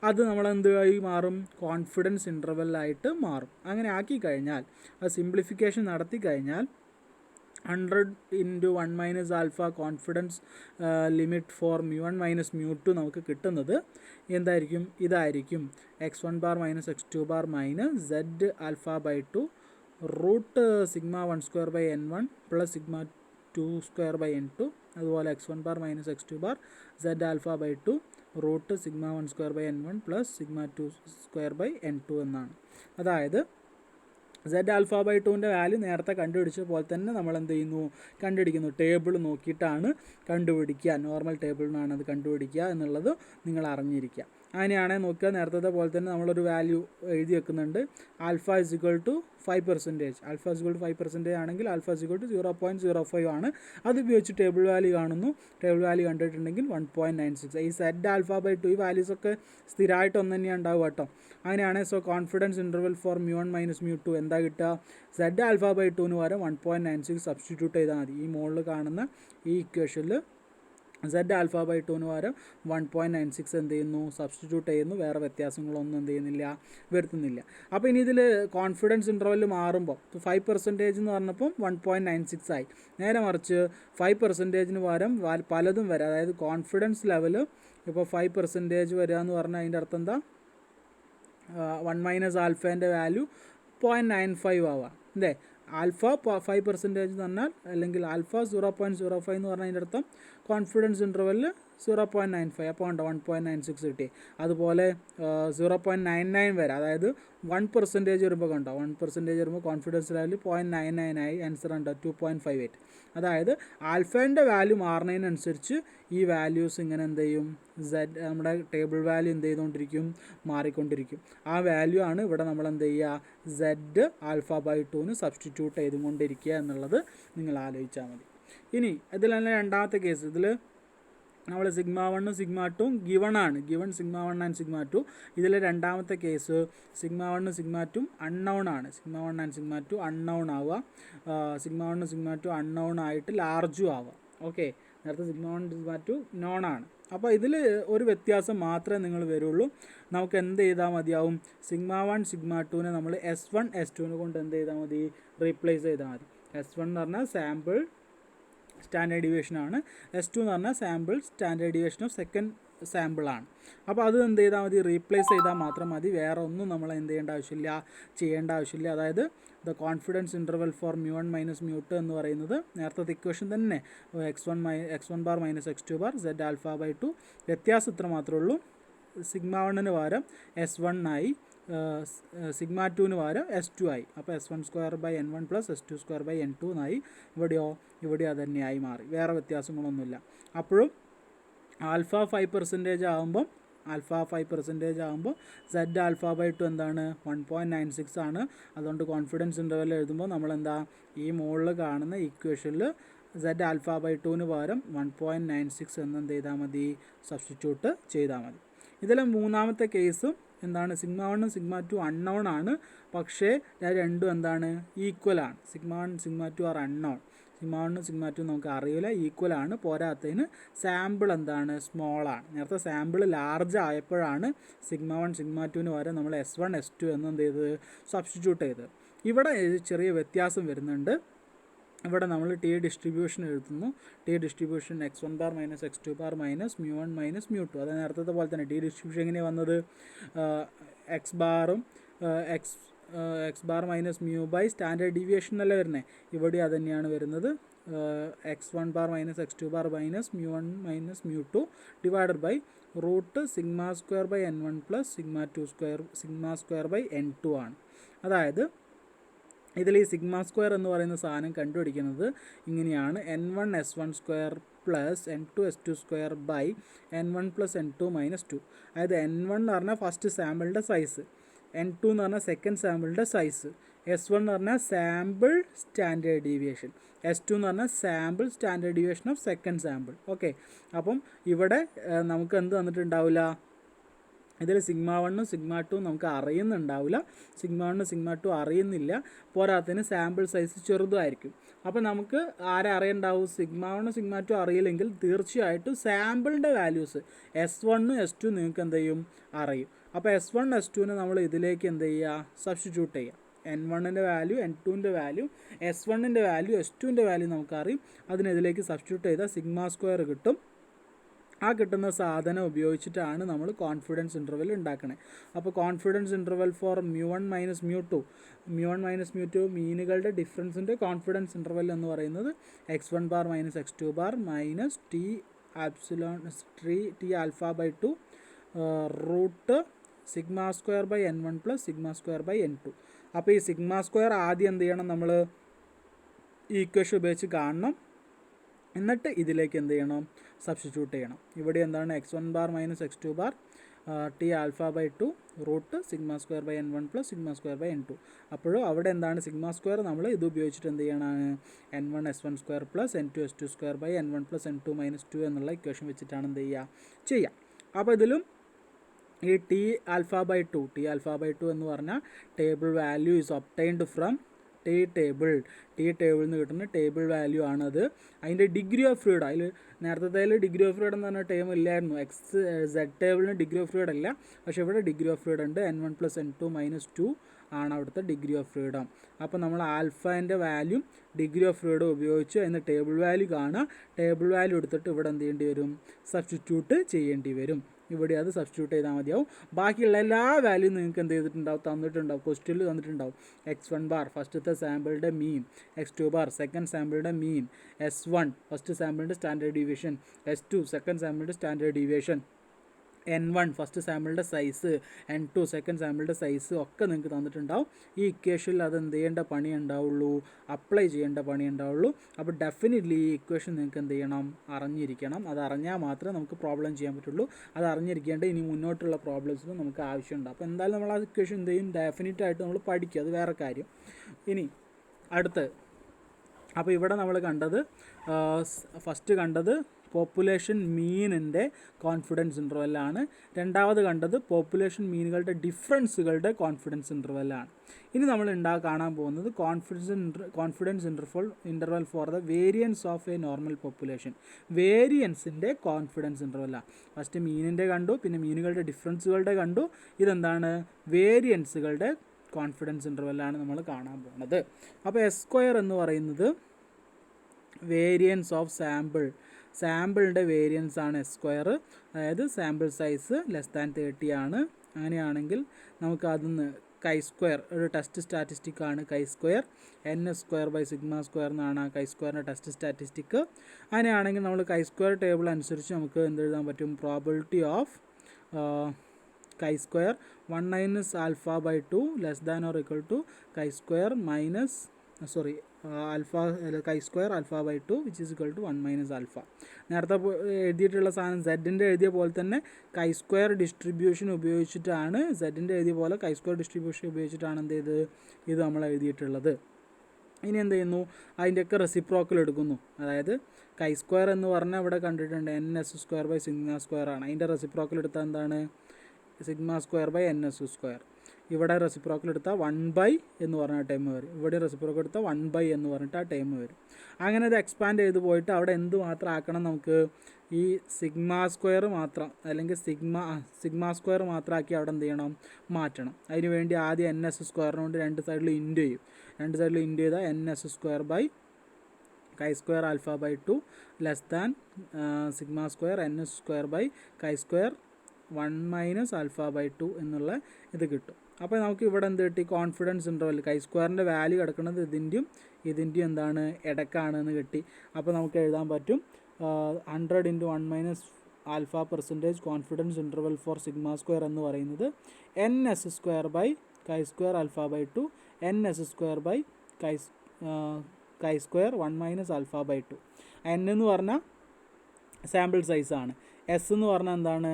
അത് നമ്മളെന്തായി മാറും, കോൺഫിഡൻസ് ഇൻ്റർവെല്ലായിട്ട് മാറും. അങ്ങനെ ആക്കി കഴിഞ്ഞാൽ അത് സിംപ്ലിഫിക്കേഷൻ നടത്തി കഴിഞ്ഞാൽ 100 into 1 minus alpha confidence limit for μ1 minus μ2 നമുക്ക് കിട്ടുന്നത് എന്തായിരിക്കും, ഇതായിരിക്കും x1 bar minus x2 bar minus z alpha by 2 root sigma 1 square by n1 plus sigma 2 square by n2. അതുപോലെ x1 bar minus x2 bar z alpha by 2 root sigma 1 square by n1 plus sigma 2 square by n2 എന്നാണ്. അതായത് z ആൽഫ ബൈ 2ൻ്റെ വാല്യൂ നേരത്തെ കണ്ടുപിടിച്ച പോലെ തന്നെ നമ്മൾ എന്ത് ചെയ്യുന്നു, കണ്ടുപിടിക്കുന്നു. ടേബിൾ നോക്കിയിട്ടാണ് കണ്ടുപിടിക്കുക, നോർമൽ ടേബിളിൽ നിന്നാണ് അത് കണ്ടുപിടിക്കുക എന്നുള്ളത് നിങ്ങൾ അറിഞ്ഞിരിക്കുക. അങ്ങനെയാണെങ്കിൽ നോക്കുക, നേരത്തെ പോലെ തന്നെ നമ്മളൊരു വാല്യൂ എഴുതി വെക്കുന്നുണ്ട്. Alpha is equal to 5%. Alpha is equal to 5% ആണെങ്കിൽ ആൽഫ ഇസ് ഇക്വൽ ടു 0.05 ആണ്. അത് ഉപയോഗിച്ച് ടേബിൾ വാല്യൂ കാണുന്നു. ടേബിൾ വാല്യൂ കണ്ടിട്ടുണ്ടെങ്കിൽ 1.96. ഈ z ആൽഫ ബൈ 2 ഈ വാല്യൂസൊക്കെ സ്ഥിരമായിട്ട് ഒന്ന് തന്നെയാണ് ഉണ്ടാവുക കേട്ടോ. അങ്ങനെയാണ്. So confidence interval for μ1 minus μ2 എന്താ കിട്ടുക, z ആൽഫ ബൈ 2ന് പകരം 1.96 സബ്സ്റ്റിറ്റ്യൂട്ട് ചെയ്താൽ മതി. ഈ മുകളിൽ കാണുന്ന ഈ ഇക്വേഷനിൽ z ആൽഫ ബൈ 2ന് പകരം 1.96 എന്ത് ചെയ്യുന്നു, സബ്സ്റ്റിറ്റ്യൂട്ട് ചെയ്യുന്നു. വേറെ വ്യത്യാസങ്ങളൊന്നും എന്ത് ചെയ്യുന്നില്ല, വരുത്തുന്നില്ല. അപ്പോൾ ഇനി ഇതിൽ കോൺഫിഡൻസ് ഇൻ്റർവെൽ മാറുമ്പോൾ 5% എന്ന് പറഞ്ഞപ്പോൾ 1.96 ആയി. നേരെ മറിച്ച് 5%ന് പകരം പലതും വരാം. അതായത് കോൺഫിഡൻസ് ലെവൽ ഇപ്പോൾ 5% വരിക എന്ന് പറഞ്ഞാൽ അതിൻ്റെ അർത്ഥം എന്താ, 1 മൈനസ് ആൽഫേൻ്റെ വാല്യൂ 0.95 ആവാം അല്ലേ. ആൽഫ 5% എന്ന് പറഞ്ഞാൽ, അല്ലെങ്കിൽ ആൽഫ 0.05 എന്ന് പറഞ്ഞാൽ അതിൻ്റെ അർത്ഥം കോൺഫിഡൻസ് ഇൻ്റർവെല്ലിൽ 0.95. അപ്പോൾ ഉണ്ട് 1.96 കിട്ടി. അതുപോലെ 0.99 വരെ, അതായത് 1% വരുമ്പോൾ കണ്ടോ, 1% വരുമ്പോൾ കോൺഫിഡൻസ് ലെവൽ 0.99 ആയി. ആൻസർ ഉണ്ട് 2.58. അതായത് ആൽഫേൻ്റെ വാല്യൂ മാറുന്നതിനനുസരിച്ച് ഈ വാല്യൂസ് ഇങ്ങനെ എന്ത് ചെയ്യും, നമ്മുടെ ടേബിൾ വാല്യൂ എന്ത് ചെയ്തുകൊണ്ടിരിക്കും, മാറിക്കൊണ്ടിരിക്കും. ആ വാല്യൂ ആണ് ഇവിടെ നമ്മൾ എന്ത് ചെയ്യുക, z ആൽഫ ബൈ 2ന് സബ്സ്റ്റിറ്റ്യൂട്ട് ചെയ്തുകൊണ്ടിരിക്കുക എന്നുള്ളത് നിങ്ങൾ ആലോചിച്ചാൽ മതി. ഇനി ഇതിൽ തന്നെ രണ്ടാമത്തെ കേസ്, ഇതിൽ നമ്മൾ സിഗ്മ 1 സിഗ്മ 2 ഗിവൺ ആണ്, ഗിവൺ സിഗ്മ 1 ആൻഡ് സിഗ്മ 2. ഇതിൽ രണ്ടാമത്തെ കേസ് സിഗ്മ 1 സിഗ്മ 2 അൺനൗൺ ആണ്. സിഗ്മ 1 ആൻഡ് സിഗ്മ 2 അൺനൗൺ ആവുക, സിഗ്മ 1 സിഗ്മ 2 അൺനൗൺ ആയിട്ട് ലാർജും ആവുക. ഓക്കെ, നേരത്തെ സിഗ്മ 1 സിഗ്മ 2 നോൺ ആണ്. അപ്പോൾ ഇതിൽ ഒരു വ്യത്യാസം മാത്രമേ നിങ്ങൾ വരുള്ളൂ. നമുക്ക് എന്ത് ചെയ്താൽ മതിയാവും, സിഗ്മ 1 സിഗ്മ 2നെ നമ്മൾ S1 S2നെ കൊണ്ട് എന്ത് ചെയ്താൽ മതി, റീപ്ലേസ് ചെയ്താൽ മതി. S1 എന്ന് പറഞ്ഞാൽ സാമ്പിൾ സ്റ്റാൻഡേർഡ് ഡീവിയേഷൻ ആണ്. S2 എന്ന് പറഞ്ഞാൽ sample standard deviation of second സാമ്പിളാണ്. അപ്പോൾ അത് എന്ത് ചെയ്താൽ മതി, റീപ്ലേസ് ചെയ്താൽ മാത്രം മതി. വേറെ ഒന്നും നമ്മൾ എന്ത് ചെയ്യേണ്ട ആവശ്യമില്ല, ചെയ്യേണ്ട ആവശ്യമില്ല. അതായത് the confidence interval for μ1 minus μ2 എന്ന് പറയുന്നത് നേരത്തെ ഇക്വേഷൻ തന്നെ, x1 bar minus x2 bar z alpha by 2. വ്യത്യാസം ഇത്ര മാത്രമേ ഉള്ളൂ, സിഗ്മ 1ന് പകരം S1 ആയി, സിഗ്മ 2ന് പകരം S2 ആയി. അപ്പോൾ S1 square by n1 plus S2 square by n2 എന്നായി. ഇവിടെ അത് തന്നെയായി മാറി, വേറെ വ്യത്യാസങ്ങളൊന്നുമില്ല. അപ്പോഴും ആൽഫ 5% ആകുമ്പോൾ z ആൽഫ ബൈ 2 എന്താണ്, 1.96 ആണ്. അതുകൊണ്ട് കോൺഫിഡൻസ് ഇൻ്റർവെൽ എഴുതുമ്പോൾ നമ്മളെന്താ, ഈ മുകളിൽ കാണുന്ന ഇക്വേഷനിൽ z ആൽഫ ബൈ 2ന് പകരം 1.96 എന്ന് എന്ത് ചെയ്താൽ മതി, സബ്സ്റ്റിറ്റ്യൂട്ട് ചെയ്താൽ മതി. ഇതിലെ മൂന്നാമത്തെ കേസും എന്താണ്, സിഗ്മ 1 സിഗ്മ 2 അൺനൗൺ ആണ്. പക്ഷേ രണ്ടും എന്താണ്, ഈക്വൽ ആണ്. Sigma 1 sigma 2 are unknown. Sigma 1 sigma 2 നമുക്ക് അറിയില്ല, ഈക്വൽ ആണ്. പോരാത്തതിന് സാമ്പിൾ എന്താണ്, സ്മോൾ ആണ്. നേരത്തെ സാമ്പിൾ ലാർജ് ആയപ്പോഴാണ് സിഗ്മ 1 സിഗ്മ 2ന് പകരം നമ്മൾ S1 S2 എന്ന് എന്ത് ചെയ്തത്, സബ്സ്റ്റിറ്റ്യൂട്ട് ചെയ്തത്. ഇവിടെ ചെറിയ വ്യത്യാസം വരുന്നുണ്ട്. ഇവിടെ നമ്മൾ ടി ഡിസ്ട്രിബ്യൂഷൻ എഴുതുന്നു. T distribution x1 bar minus x2 bar minus μ1 minus μ2. അത് നേരത്തെ പോലെ തന്നെ ടി ഡിസ്ട്രിബ്യൂഷൻ എങ്ങനെയാണ് വന്നത്, X bar minus mu by standard deviation അല്ല വരുന്നത്. ഇവിടെ അത് തന്നെയാണ് വരുന്നത്. x1 bar minus x2 bar minus μ1 minus μ2 divided by root sigma square by n1 plus sigma square by n2 ആണ്. അതായത് ഇതിൽ ഈ സിഗ്മ സ്ക്വയർ എന്ന് പറയുന്ന സാധനം കണ്ടുപിടിക്കുന്നത് ഇങ്ങനെയാണ്: n1 s1 square plus n2 s2 square by n1 plus n2 minus 2. അതായത് n1 എന്ന് പറഞ്ഞാൽ ഫസ്റ്റ് സാമ്പിളിൻ്റെ സൈസ്, n2 എന്ന് പറഞ്ഞാൽ സെക്കൻഡ് സാമ്പിളിൻ്റെ സൈസ്, s1 എന്ന് പറഞ്ഞാൽ സാമ്പിൾ സ്റ്റാൻഡേർഡ് ഡീവിയേഷൻ, s2 എന്ന് പറഞ്ഞാൽ sample standard deviation of second sample. Okay, അപ്പം ഇവിടെ നമുക്ക് എന്ത് തന്നിട്ടുണ്ടാവില്ല, ഇതിൽ സിഗ്മ 1 സിഗ്മ 2 നമുക്ക് അറിയുന്നുണ്ടാവില്ല, സിഗ്മ 1 സിഗ്മ 2 അറിയുന്നില്ല, പോരാത്തതിന് സാമ്പിൾ സൈസ് ചെറുതായിരിക്കും. അപ്പോൾ നമുക്ക് ആരെ അറിയണ്ടാവും, സിഗ്മ 1 സിഗ്മ 2 അറിയില്ലെങ്കിൽ തീർച്ചയായിട്ടും സാമ്പിളിൻ്റെ വാല്യൂസ് s1 s2 നിങ്ങൾക്ക് എന്ത് ചെയ്യും, അറിയും. അപ്പോൾ s1 s2നെ നമ്മൾ ഇതിലേക്ക് എന്ത് ചെയ്യുക, സബ്സ്റ്റിറ്റ്യൂട്ട് ചെയ്യുക. n1ൻ്റെ വാല്യൂ n2ൻ്റെ വാല്യൂ s1ൻ്റെ വാല്യൂ s2ൻ്റെ വാല്യൂ നമുക്കറിയും. അതിനെതിലേക്ക് സബ്സ്റ്റിറ്റ്യൂട്ട് ചെയ്താൽ സിഗ്മ സ്ക്വയർ കിട്ടും. ആ കിട്ടുന്ന സാധനം ഉപയോഗിച്ചിട്ടാണ് നമ്മൾ കോൺഫിഡൻസ് ഇൻ്റർവെൽ ഉണ്ടാക്കണേ. അപ്പോൾ കോൺഫിഡൻസ് ഇൻ്റർവെൽ ഫോർ μ1 മൈനസ് μ2 മീനുകളുടെ ഡിഫറൻസിൻ്റെ കോൺഫിഡൻസ് ഇൻ്റർവെൽ എന്ന് പറയുന്നത് x1 bar minus x2 bar minus T alpha by 2 root sigma square by n1 plus sigma square by n2. അപ്പോൾ ഈ സിഗ്മ സ്ക്വയർ ആദ്യം എന്ത് ചെയ്യണം, നമ്മൾ ഈ ഇക്വേഷൻ ഉപയോഗിച്ച് കാണണം, എന്നിട്ട് ഇതിലേക്ക് എന്ത് ചെയ്യണം, സബ്സ്റ്റിറ്റ്യൂട്ട് ചെയ്യണം. ഇവിടെ എന്താണ് x1 bar minus x2 bar t alpha by 2 root sigma square by n1 plus sigma square by n2. അപ്പോഴും അവിടെ എന്താണ് സിഗ്മ സ്ക്വയർ നമ്മൾ ഇത് ഉപയോഗിച്ചിട്ട് എന്ത് ചെയ്യണം, n1 s1 square plus n2 s2 square by n1 plus n2 minus 2 എന്നുള്ള ഇക്വേഷൻ വെച്ചിട്ടാണ് എന്ത് ചെയ്യുക. അപ്പോൾ ഇതിലും ഈ ടി ആൽഫ ബൈ 2 എന്ന് പറഞ്ഞാൽ table value is obtained from T ടേബിളിൽ നിന്ന് കിട്ടുന്ന ടേബിൾ വാല്യൂ ആണത്. അതിൻ്റെ ഡിഗ്രി ഓഫ് ഫ്രീഡം, അതിൽ നേരത്തെ ഡിഗ്രി ഓഫ് ഫ്രീഡം എന്ന് പറഞ്ഞ ടേം ഇല്ലായിരുന്നു, z ടേബിളിന് ഡിഗ്രി ഓഫ് ഫ്രീഡം ഇല്ല, പക്ഷേ ഇവിടെ ഡിഗ്രി ഓഫ് ഫ്രീഡം ഉണ്ട്. n1 പ്ലസ് n2 മൈനസ് 2 ആണ് അവിടുത്തെ ഡിഗ്രി ഓഫ് ഫ്രീഡം. അപ്പോൾ നമ്മൾ ആൽഫേൻ്റെ വാല്യൂ ഡിഗ്രി ഓഫ് ഫ്രീഡം ഉപയോഗിച്ച് അതിന് ടേബിൾ വാല്യൂ കാണുക, ടേബിൾ വാല്യൂ എടുത്തിട്ട് ഇവിടെ എന്ത് ചെയ്യേണ്ടി വരും, സബ്സ്റ്റിറ്റ്യൂട്ട് ചെയ്യേണ്ടി വരും. ഇവിടെ അത് സബ്സ്റ്റിറ്റ്യൂട്ട് ചെയ്താൽ മതിയാവും. ബാക്കിയുള്ള എല്ലാ വാല്യൂ നിങ്ങൾക്ക് എന്ത് ചെയ്തിട്ടുണ്ടാവും, തന്നിട്ടുണ്ടാവും, ക്വസ്റ്റ്യനിൽ തന്നിട്ടുണ്ടാവും. x1 ബാർ ഫസ്റ്റത്തെ സാമ്പിളിൻ്റെ മീൻ, x2 ബാർ സെക്കൻഡ് സാമ്പിളിൻ്റെ മീൻ, s1 ഫസ്റ്റ് സാമ്പിളിൻ്റെ സ്റ്റാൻഡേർഡ് ഡീവിയേഷൻ, s2 സെക്കൻഡ് സാമ്പിളിൻ്റെ സ്റ്റാൻഡേർഡ് ഡീവിയേഷൻ, n1 ഫസ്റ്റ് സാമ്പിളിൻ്റെ സൈസ്, n2 സെക്കൻഡ് സാമ്പിളിൻ്റെ സൈസ് ഒക്കെ നിങ്ങൾക്ക് തന്നിട്ടുണ്ടാവും. ഈ ഇക്വേഷനിൽ അത് എന്ത് ചെയ്യേണ്ട പണി ഉണ്ടാവുള്ളൂ, അപ്ലൈ ചെയ്യേണ്ട പണി ഉണ്ടാവുള്ളൂ. അപ്പോൾ ഡെഫിനറ്റ്ലി ഈ ഇക്വേഷൻ നിങ്ങൾക്ക് എന്ത് ചെയ്യണം, അറിഞ്ഞിരിക്കണം. അത് അറിഞ്ഞാൽ മാത്രമേ നമുക്ക് പ്രോബ്ലം ചെയ്യാൻ പറ്റുള്ളൂ. അത് അറിഞ്ഞിരിക്കേണ്ട ഇനി മുന്നോട്ടുള്ള പ്രോബ്ലംസിനും നമുക്ക് ആവശ്യമുണ്ട്. അപ്പോൾ എന്തായാലും നമ്മൾ ആ ഇക്വേഷൻ എന്ത് ചെയ്യും, ഡെഫിനറ്റായിട്ട് നമ്മൾ പഠിക്കും, അത് വേറെ കാര്യം. ഇനി അടുത്ത്, അപ്പോൾ ഇവിടെ നമ്മൾ ഫസ്റ്റ് കണ്ടത് പോപ്പുലേഷൻ മീനിൻ്റെ കോൺഫിഡൻസ് ഇൻ്റർവെല്ലാണ്. രണ്ടാമത് കണ്ടത് പോപ്പുലേഷൻ മീനുകളുടെ ഡിഫറൻസുകളുടെ കോൺഫിഡൻസ് ഇൻ്റർവെല്ലാണ്. ഇനി നമ്മൾ കാണാൻ പോകുന്നത് confidence interval for the variance of a normal population, വേരിയൻസിൻ്റെ കോൺഫിഡൻസ് ഇൻ്റർവെല്ലാണ്. ഫസ്റ്റ് മീനിൻ്റെ കണ്ടു, പിന്നെ മീനുകളുടെ ഡിഫറൻസുകളുടെ കണ്ടു. ഇതെന്താണ്, വേരിയൻസുകളുടെ കോൺഫിഡൻസ് ഇൻ്റർവെല്ലാണ് നമ്മൾ കാണാൻ പോകുന്നത്. അപ്പോൾ എസ് സ്ക്വയർ എന്ന് പറയുന്നത് വേരിയൻസ് ഓഫ് സാമ്പിളിൻ്റെ വേരിയൻസ് ആണ് എസ് സ്ക്വയർ. അതായത് സാമ്പിൾ സൈസ് ലെസ് ദാൻ 30 ആണ്. അങ്ങനെയാണെങ്കിൽ നമുക്ക് അതിന്ന് കൈ സ്ക്വയർ, ഒരു ടെസ്റ്റ് സ്റ്റാറ്റിസ്റ്റിക് ആണ് chi square, n square by sigma square എന്നാണ് കൈ സ്ക്വയറിൻ്റെ ടെസ്റ്റ് സ്റ്റാറ്റിസ്റ്റിക്. അങ്ങനെയാണെങ്കിൽ നമ്മൾ കൈ സ്ക്വയർ ടേബിൾ അനുസരിച്ച് നമുക്ക് എന്തെഴുതാൻ പറ്റും, probability of chi square 1 minus alpha by 2 less than or equal to chi square minus chi square alpha by 2 which is equal to 1 minus alpha. നേരത്തെ എഴുതിയിട്ടുള്ള സാധനം സെഡിൻ്റെ എഴുതിയ പോലെ തന്നെ കൈ സ്ക്വയർ ഡിസ്ട്രിബ്യൂഷൻ ഉപയോഗിച്ചിട്ടാണ്, സെഡിൻ്റെ എഴുതിയ പോലെ കൈ സ്ക്വയർ ഡിസ്ട്രിബ്യൂഷൻ ഉപയോഗിച്ചിട്ടാണ് എന്ത് ചെയ്ത് ഇത് നമ്മൾ എഴുതിയിട്ടുള്ളത്. ഇനി എന്ത് ചെയ്യുന്നു, അതിൻ്റെയൊക്കെ റെസിപ്രോക്കൽ എടുക്കുന്നു. അതായത് കൈ സ്ക്വയർ എന്ന് പറഞ്ഞാൽ ഇവിടെ കണ്ടിട്ടുണ്ട് n s square by sigma square ആണ്. അതിൻ്റെ റെസിപ്രോക്കൽ എടുത്താൽ എന്താണ്, sigma square by n s square. ഇവിടെ റെസിപ്രോക്കൽ എടുത്താൽ 1 എന്ന് പറഞ്ഞ ടൈം വരും. ഇവിടെ റെസിപ്രോക്കൽ എടുത്താൽ 1 എന്ന് പറഞ്ഞിട്ട് ആ ടൈം വരും. അങ്ങനെ ഇത് എക്സ്പാൻഡ് ചെയ്ത് പോയിട്ട് അവിടെ എന്ത് മാത്രം ആക്കണം, നമുക്ക് ഈ സിഗ്മ സ്ക്വയർ മാത്രം, അല്ലെങ്കിൽ സിഗ്മ സ്ക്വയർ മാത്രമാക്കി അവിടെ എന്ത് ചെയ്യണം, മാറ്റണം. അതിന് വേണ്ടി ആദ്യം n s സ്ക്വയറിനോട് രണ്ട് സൈഡിൽ ഇൻറ്റു ചെയ്യും. രണ്ട് സൈഡിൽ ഇൻറ്റു ചെയ്താൽ n s square by chi square alpha by 2 less than sigma square n s square by chi square 1 minus alpha by 2 എന്നുള്ള ഇത് കിട്ടും. അപ്പോൾ നമുക്ക് ഇവിടെ എന്ത് കിട്ടി, കോൺഫിഡൻസ് ഇൻ്റർവെൽ കൈ സ്ക്വയറിൻ്റെ വാല്യൂ കിടക്കുന്നത് ഇതിൻ്റെയും എന്താണ് ഇടക്കാണെന്ന് കിട്ടി. അപ്പോൾ നമുക്ക് എഴുതാൻ പറ്റും 100 × 1 minus alpha percentage confidence interval for sigma square എന്ന് പറയുന്നത് n(s)² alpha by 2 n(s)² chi² 1 - alpha by 2. n എന്ന് പറഞ്ഞാൽ സാമ്പിൾ സൈസാണ്, എസ് എന്ന് പറഞ്ഞാൽ എന്താണ്,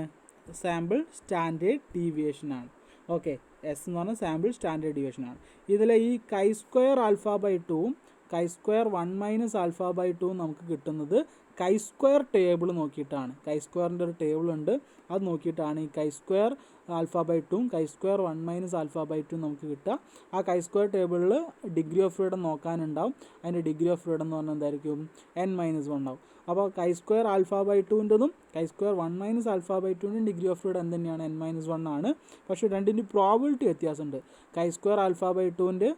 സാമ്പിൾ സ്റ്റാൻഡേർഡ് ഡീവിയേഷനാണ്. ഓക്കെ, എസ് എന്ന് പറഞ്ഞാൽ സാമ്പിൾ സ്റ്റാൻഡേർഡ് ഡീവിയേഷനാണ്. ഇതിൽ ഈ chi² ആൽഫ ബൈ 2ഉം chi² 1 - ആൽഫ ബൈ 2 നമുക്ക് കിട്ടുന്നത് chi² ടേബിൾ നോക്കിയിട്ടാണ്. chi²ൻ്റെ ഒരു ടേബിൾ ഉണ്ട്, അത് നോക്കിയിട്ടാണ് ഈ chi² ആൽഫ ബൈ 2ഉം chi² 1 - ആൽഫ ബൈ 2 നമുക്ക് കിട്ടുക. ആ chi² ടേബിളിൽ ഡിഗ്രി ഓഫ് ഫ്രീഡം നോക്കാനുണ്ടാവും. അതിൻ്റെ ഡിഗ്രി ഓഫ് ഫ്രീഡം എന്ന് പറഞ്ഞാൽ എന്തായിരിക്കും, n-1 ഉണ്ടാവും. അപ്പോൾ chi² ആൽഫ ബൈ 2ൻ്റെതും chi² 1 - ആൽഫ ബൈ 2ൻ്റെയും ഡിഗ്രി ഓഫ് ഫ്രീഡം എന്ത് തന്നെയാണ്, n-1 ആണ്. പക്ഷേ രണ്ടിൻ്റെ പ്രോബിലിറ്റി വ്യത്യാസമുണ്ട്. chi² ആൽഫ ബൈ 2ൻ്റെ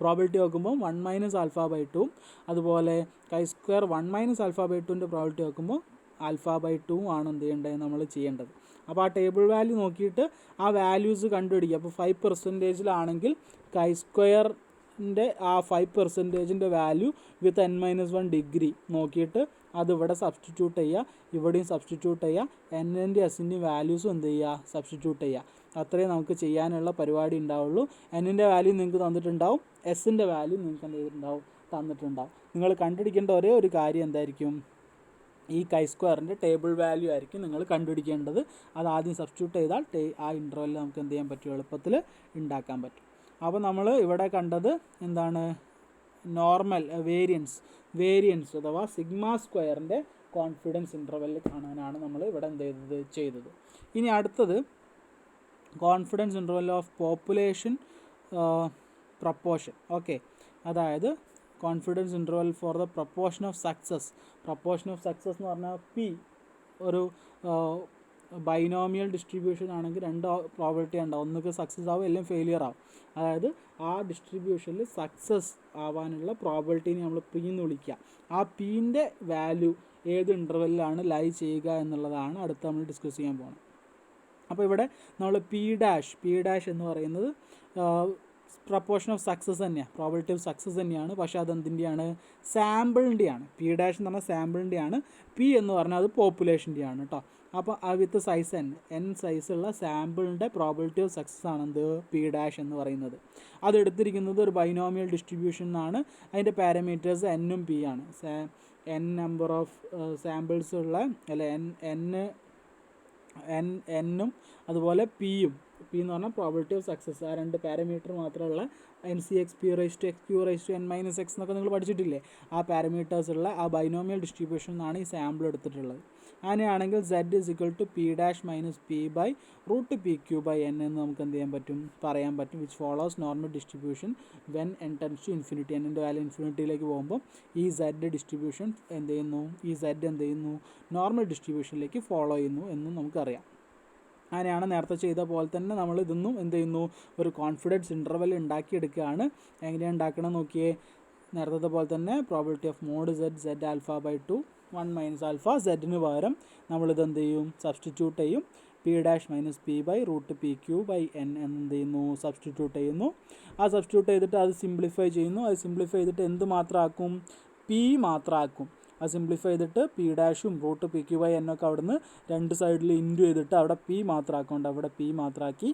പ്രോബിലിറ്റി നോക്കുമ്പോൾ 1 - ആൽഫ ബൈ 2ഉം അതുപോലെ chi² 1 - ആൽഫ ബൈ 2ൻ്റെ പ്രോബിലിറ്റി നോക്കുമ്പോൾ ആൽഫ ബൈ 2 ആണ് എന്ത് ചെയ്യേണ്ടത്, നമ്മൾ ചെയ്യേണ്ടത്. അപ്പോൾ ആ ടേബിൾ വാല്യൂ നോക്കിയിട്ട് ആ വാല്യൂസ് കണ്ടുപിടിക്കുക. അപ്പോൾ 5%-ലാണെങ്കിൽ chi²ൻ്റെ ആ 5%-ൻ്റെ വാല്യൂ വിത്ത് n-1 ഡിഗ്രി നോക്കിയിട്ട് അതിവിടെ സബ്സ്റ്റിറ്റ്യൂട്ട് ചെയ്യുക, ഇവിടെയും സബ്സ്റ്റിറ്റ്യൂട്ട് ചെയ്യുക, n-ൻ്റെയും s-ൻ്റെയും വാല്യൂസും എന്ത് ചെയ്യുക, സബ്സ്റ്റിറ്റ്യൂട്ട് ചെയ്യുക. അത്രയും നമുക്ക് ചെയ്യാനുള്ള പരിപാടി ഉണ്ടാവുള്ളൂ. n-ൻ്റെ വാല്യൂ നിങ്ങൾക്ക് തന്നിട്ടുണ്ടാവും, s-ൻ്റെ വാല്യൂ നിങ്ങൾക്ക് എന്ത് ചെയ്തിട്ടുണ്ടാവും, തന്നിട്ടുണ്ടാവും. നിങ്ങൾ കണ്ടുപിടിക്കേണ്ട ഒരേ ഒരു കാര്യം എന്തായിരിക്കും, ഈ chi²ൻ്റെ ടേബിൾ വാല്യൂ ആയിരിക്കും നിങ്ങൾ കണ്ടുപിടിക്കേണ്ടത്. അത് ആദ്യം സബ്സ്റ്റിറ്റ്യൂട്ട് ചെയ്താൽ ആ ഇൻ്റർവെല്ലിൽ നമുക്ക് എന്ത് ചെയ്യാൻ പറ്റും, എളുപ്പത്തിൽ ഉണ്ടാക്കാൻ പറ്റും. അപ്പോൾ നമ്മൾ ഇവിടെ കണ്ടത് എന്താണ്, നോർമൽ വേരിയൻസ് അഥവാ സിഗ്മ സ്ക്വയറിൻ്റെ കോൺഫിഡൻസ് ഇൻ്റർവെല്ലിൽ കാണാനാണ് നമ്മൾ ഇവിടെ എന്ത് ചെയ്തത്. ഇനി അടുത്തത് confidence interval of population proportion. Okay, അതായത് confidence interval for the proportion of success. Proportion of success എന്ന് പറഞ്ഞാൽ പി ഒരു ബൈനോമിയൽ ഡിസ്ട്രിബ്യൂഷൻ ആണെങ്കിൽ രണ്ട് പ്രോബിലിറ്റി ഉണ്ടാവും, ഒന്നുകിൽ സക്സസ് ആവും അല്ലെങ്കിൽ ഫെയിലിയർ ആവും. അതായത് ആ ഡിസ്ട്രിബ്യൂഷനിൽ സക്സസ് ആവാനുള്ള പ്രോബിലിറ്റീനെ നമ്മൾ പി എന്ന് വിളിക്കുക. ആ പീൻ്റെ വാല്യൂ ഏത് ഇൻ്റർവെല്ലിലാണ് ലൈ ചെയ്യുക എന്നുള്ളതാണ് അടുത്ത് നമ്മൾ ഡിസ്കസ് ചെയ്യാൻ പോകുന്നത്. അപ്പോൾ ഇവിടെ നമ്മൾ പി ഡാഷ് എന്ന് പറയുന്നത് പ്രപ്പോർഷൻ ഓഫ് സക്സസ് തന്നെയാണ്, പ്രോബിലിറ്റി ഓഫ് സക്സസ് തന്നെയാണ്. പക്ഷേ അതെന്തിൻ്റെയാണ്, സാമ്പിളിൻ്റെയാണ്. പി ഡാഷ് എന്ന് പറഞ്ഞാൽ സാമ്പിളിൻ്റെയാണ്, പി എന്ന് പറഞ്ഞാൽ അത് പോപ്പുലേഷൻ്റെയാണ് കേട്ടോ. അപ്പോൾ ആ വിത്ത് സൈസ് n സൈസുള്ള സാമ്പിളിൻ്റെ പ്രോബിലിറ്റി ഓഫ് സക്സസ് ആണെന്ത്, പി ഡാഷ് എന്ന് പറയുന്നത്. അത് എടുത്തിരിക്കുന്നത് ഒരു ബൈനോമിയൽ ഡിസ്ട്രിബ്യൂഷൻ എന്നാണ്. അതിൻ്റെ പാരാമീറ്റേഴ്സ് n-ഉം p ആണ്. n നമ്പർ ഓഫ് സാമ്പിൾസ് ഉള്ള അല്ലെ n-ഉം അതുപോലെ p-യും. പി എന്ന് പറഞ്ഞാൽ പ്രോബിലിറ്റി ഓഫ് സക്സസ്, ആ രണ്ട് പാരാമീറ്റർ മാത്രമുള്ള NCXP(n-x) എന്നൊക്കെ നിങ്ങൾ പഠിച്ചിട്ടില്ലേ, ആ പാരാമീറ്റേഴ്സ് ഉള്ള ആ ബൈനോമിയൽ ഡിസ്ട്രിബ്യൂഷൻ എന്നാണ് ഈ സാമ്പിൾ എടുത്തിട്ടുള്ളത്. അങ്ങനെയാണെങ്കിൽ z = p' - p/√pq/n എന്ന് നമുക്ക് എന്ത് ചെയ്യാൻ പറ്റും, പറയാൻ പറ്റും. Which follows normal distribution when n tends to infinity. n-ൻ്റെ വാല്യൂ ഇൻഫിനിറ്റിയിലേക്ക് പോകുമ്പോൾ ഈ z ഡിസ്ട്രിബ്യൂഷൻ എന്ത് ചെയ്യുന്നു, ഈ z എന്ത് ചെയ്യുന്നു, നോർമൽ ഡിസ്ട്രിബ്യൂഷനിലേക്ക് ഫോളോ ചെയ്യുന്നു എന്നും നമുക്കറിയാം. അങ്ങനെയാണ് നേരത്തെ ചെയ്ത പോലെ തന്നെ നമ്മൾ ഇതൊന്നും എന്ത് ചെയ്യുന്നു, ഒരു കോൺഫിഡൻസ് ഇൻ്റർവെൽ ഉണ്ടാക്കിയെടുക്കുകയാണ്. എങ്ങനെയാണ് ഉണ്ടാക്കണം നോക്കിയേ, നേരത്തെ പോലെ തന്നെ probability of mod z alpha by 2 1 - alpha. z-ന് പകരം നമ്മളിത് എന്ത് ചെയ്യും, സബ്സ്റ്റിറ്റ്യൂട്ട് ചെയ്യും. p' - p/√pq/n എന്ത് ചെയ്യുന്നു, സബ്സ്റ്റിറ്റ്യൂട്ട് ചെയ്യുന്നു. ആ സബ്സ്റ്റിറ്റ്യൂട്ട് ചെയ്തിട്ട് അത് സിംപ്ലിഫൈ ചെയ്യുന്നു. അത് സിംപ്ലിഫൈ ചെയ്തിട്ട് എന്ത് മാത്രമാക്കും, p മാത്രമാക്കും. അത് സിംപ്ലിഫൈ ചെയ്തിട്ട് p' √pq/n ഒക്കെ അവിടെ നിന്ന് രണ്ട് സൈഡിൽ ഇൻറ്റു ചെയ്തിട്ട് അവിടെ p മാത്രമാക്കുന്നുണ്ട്, അവിടെ p മാത്രമാക്കി.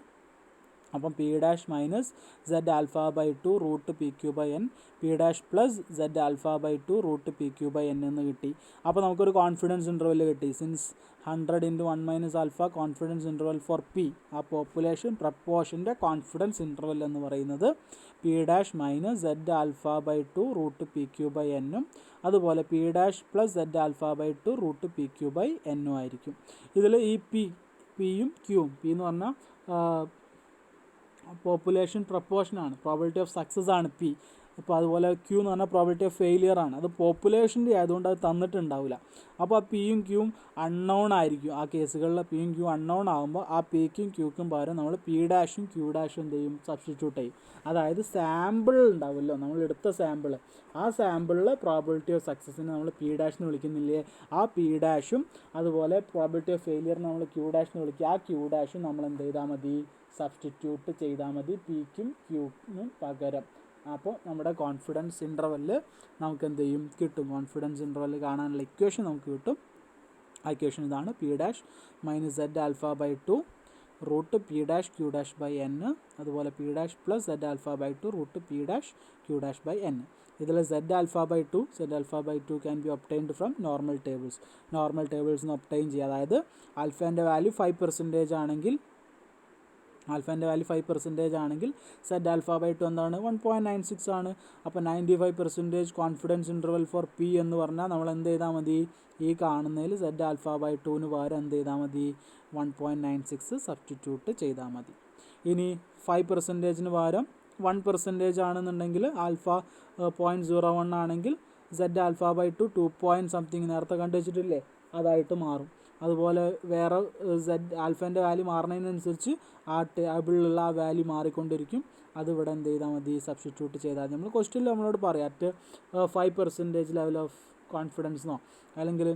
അപ്പം p' - z alpha by 2 √pq/n p' + z alpha by 2 √pq/n എന്ന് കിട്ടി. അപ്പോൾ നമുക്കൊരു കോൺഫിഡൻസ് ഇൻ്റർവെൽ കിട്ടി. Since 100 × 1 - alpha confidence interval for p, ആ പോപ്പുലേഷൻ പ്രപ്പോർഷൻ്റെ കോൺഫിഡൻസ് ഇൻ്റർവെൽ എന്ന് പറയുന്നത് p' - z alpha by 2 √pq/n അതുപോലെ p' + z alpha by 2 √pq/n ആയിരിക്കും. ഇതിൽ ഈ പിയും ക്യൂവും, പി എന്ന് പറഞ്ഞാൽ പോപ്പുലേഷൻ പ്രപ്പോർഷനാണ്, പ്രോബിലിറ്റി ഓഫ് സക്സസ് ആണ് പി. അപ്പോൾ അതുപോലെ ക്യൂ എന്ന് പറഞ്ഞാൽ പ്രോബിലിറ്റി ഓഫ് ഫെയിലിയർ ആണ്. അത് പോപ്പുലേഷൻ്റെ ആയതുകൊണ്ട് അത് തന്നിട്ടുണ്ടാവില്ല. അപ്പോൾ ആ പിയും ക്യൂവും അൺനോൺ ആയിരിക്കും. ആ കേസുകളിൽ പിയും ക്യൂ അൺനോൺ ആകുമ്പോൾ ആ പിക്കും ക്യൂക്കും പകരം നമ്മൾ p' q' എന്ത് ചെയ്യും, സബ്സ്റ്റിറ്റ്യൂട്ട് ചെയ്യും. അതായത് സാമ്പിൾ ഉണ്ടാവുമല്ലോ, നമ്മൾ എടുത്ത സാമ്പിൾ, ആ സാമ്പിളിൽ പ്രോബിലിറ്റി ഓഫ് സക്സസിനെ നമ്മൾ p' എന്ന് വിളിക്കുന്നില്ലേ, ആ p' അതുപോലെ പ്രോബിലിറ്റി ഓഫ് ഫെയിലിയറിനെ നമ്മൾ q' എന്ന് വിളിക്കുക. ആ q' നമ്മൾ എന്ത് ചെയ്താൽ മതി, സബ്സ്റ്റിറ്റ്യൂട്ട് ചെയ്താൽ മതി പിക്കും ക്യൂക്കും പകരം. അപ്പോൾ നമ്മുടെ കോൺഫിഡൻസ് ഇൻ്റർവെല്ല് നമുക്ക് എന്ത് ചെയ്യും, കിട്ടും. കോൺഫിഡൻസ് ഇൻ്റർവെല്ല് കാണാനുള്ള ഇക്വേഷൻ നമുക്ക് കിട്ടും. ആ ഇക്വേഷൻ ഇതാണ്. P dash minus Z alpha by 2 root P dash Q dash by N, അതുപോലെ P dash plus Z alpha by 2 root P dash Q dash by N. ഇതിൽ Z alpha by 2 can be obtained from normal tables obtain ചെയ്യുക. അതായത് ആൽഫേൻ്റെ വാല്യൂ 5% ആണെങ്കിൽ സെഡ് ആൽഫ ബൈ 2 എന്താണ് 1.96 ആണ്. അപ്പോൾ 95% കോൺഫിഡൻസ് ഇൻ്റർവൽ ഫോർ പി എന്ന് പറഞ്ഞാൽ നമ്മൾ എന്ത് ചെയ്താൽ മതി, ഈ കാണുന്നതിൽ സെഡ് ആൽഫ ബൈ 2 പകരം എന്ത് ചെയ്താൽ മതി, 1.96 സബ്സ്റ്റിറ്റ്യൂട്ട് ചെയ്താൽ മതി. ഇനി 5%-ന് പകരം 1% ആണെന്നുണ്ടെങ്കിൽ ആൽഫ 0.01 ആണെങ്കിൽ സെഡ് ആൽഫ ബൈ 2 2 നേരത്തെ കണ്ടുവച്ചിട്ടില്ലേ, അതായിട്ട് മാറും. അതുപോലെ വേറെ സെഡ് ആൽഫേൻ്റെ വാല്യൂ മാറുന്നതിനനുസരിച്ച് ആ ടേബിളിലുള്ള ആ വാല്യൂ മാറിക്കൊണ്ടിരിക്കും. അത് ഇവിടെ എന്ത് ചെയ്താൽ മതി, സബ്സ്റ്റിറ്റ്യൂട്ട് ചെയ്താൽ നമ്മൾ ക്വസ്റ്റ്യനിൽ നമ്മളോട് പറയാം അറ്റ് 5% ലെവൽ ഓഫ് കോൺഫിഡൻസിനോ അല്ലെങ്കിൽ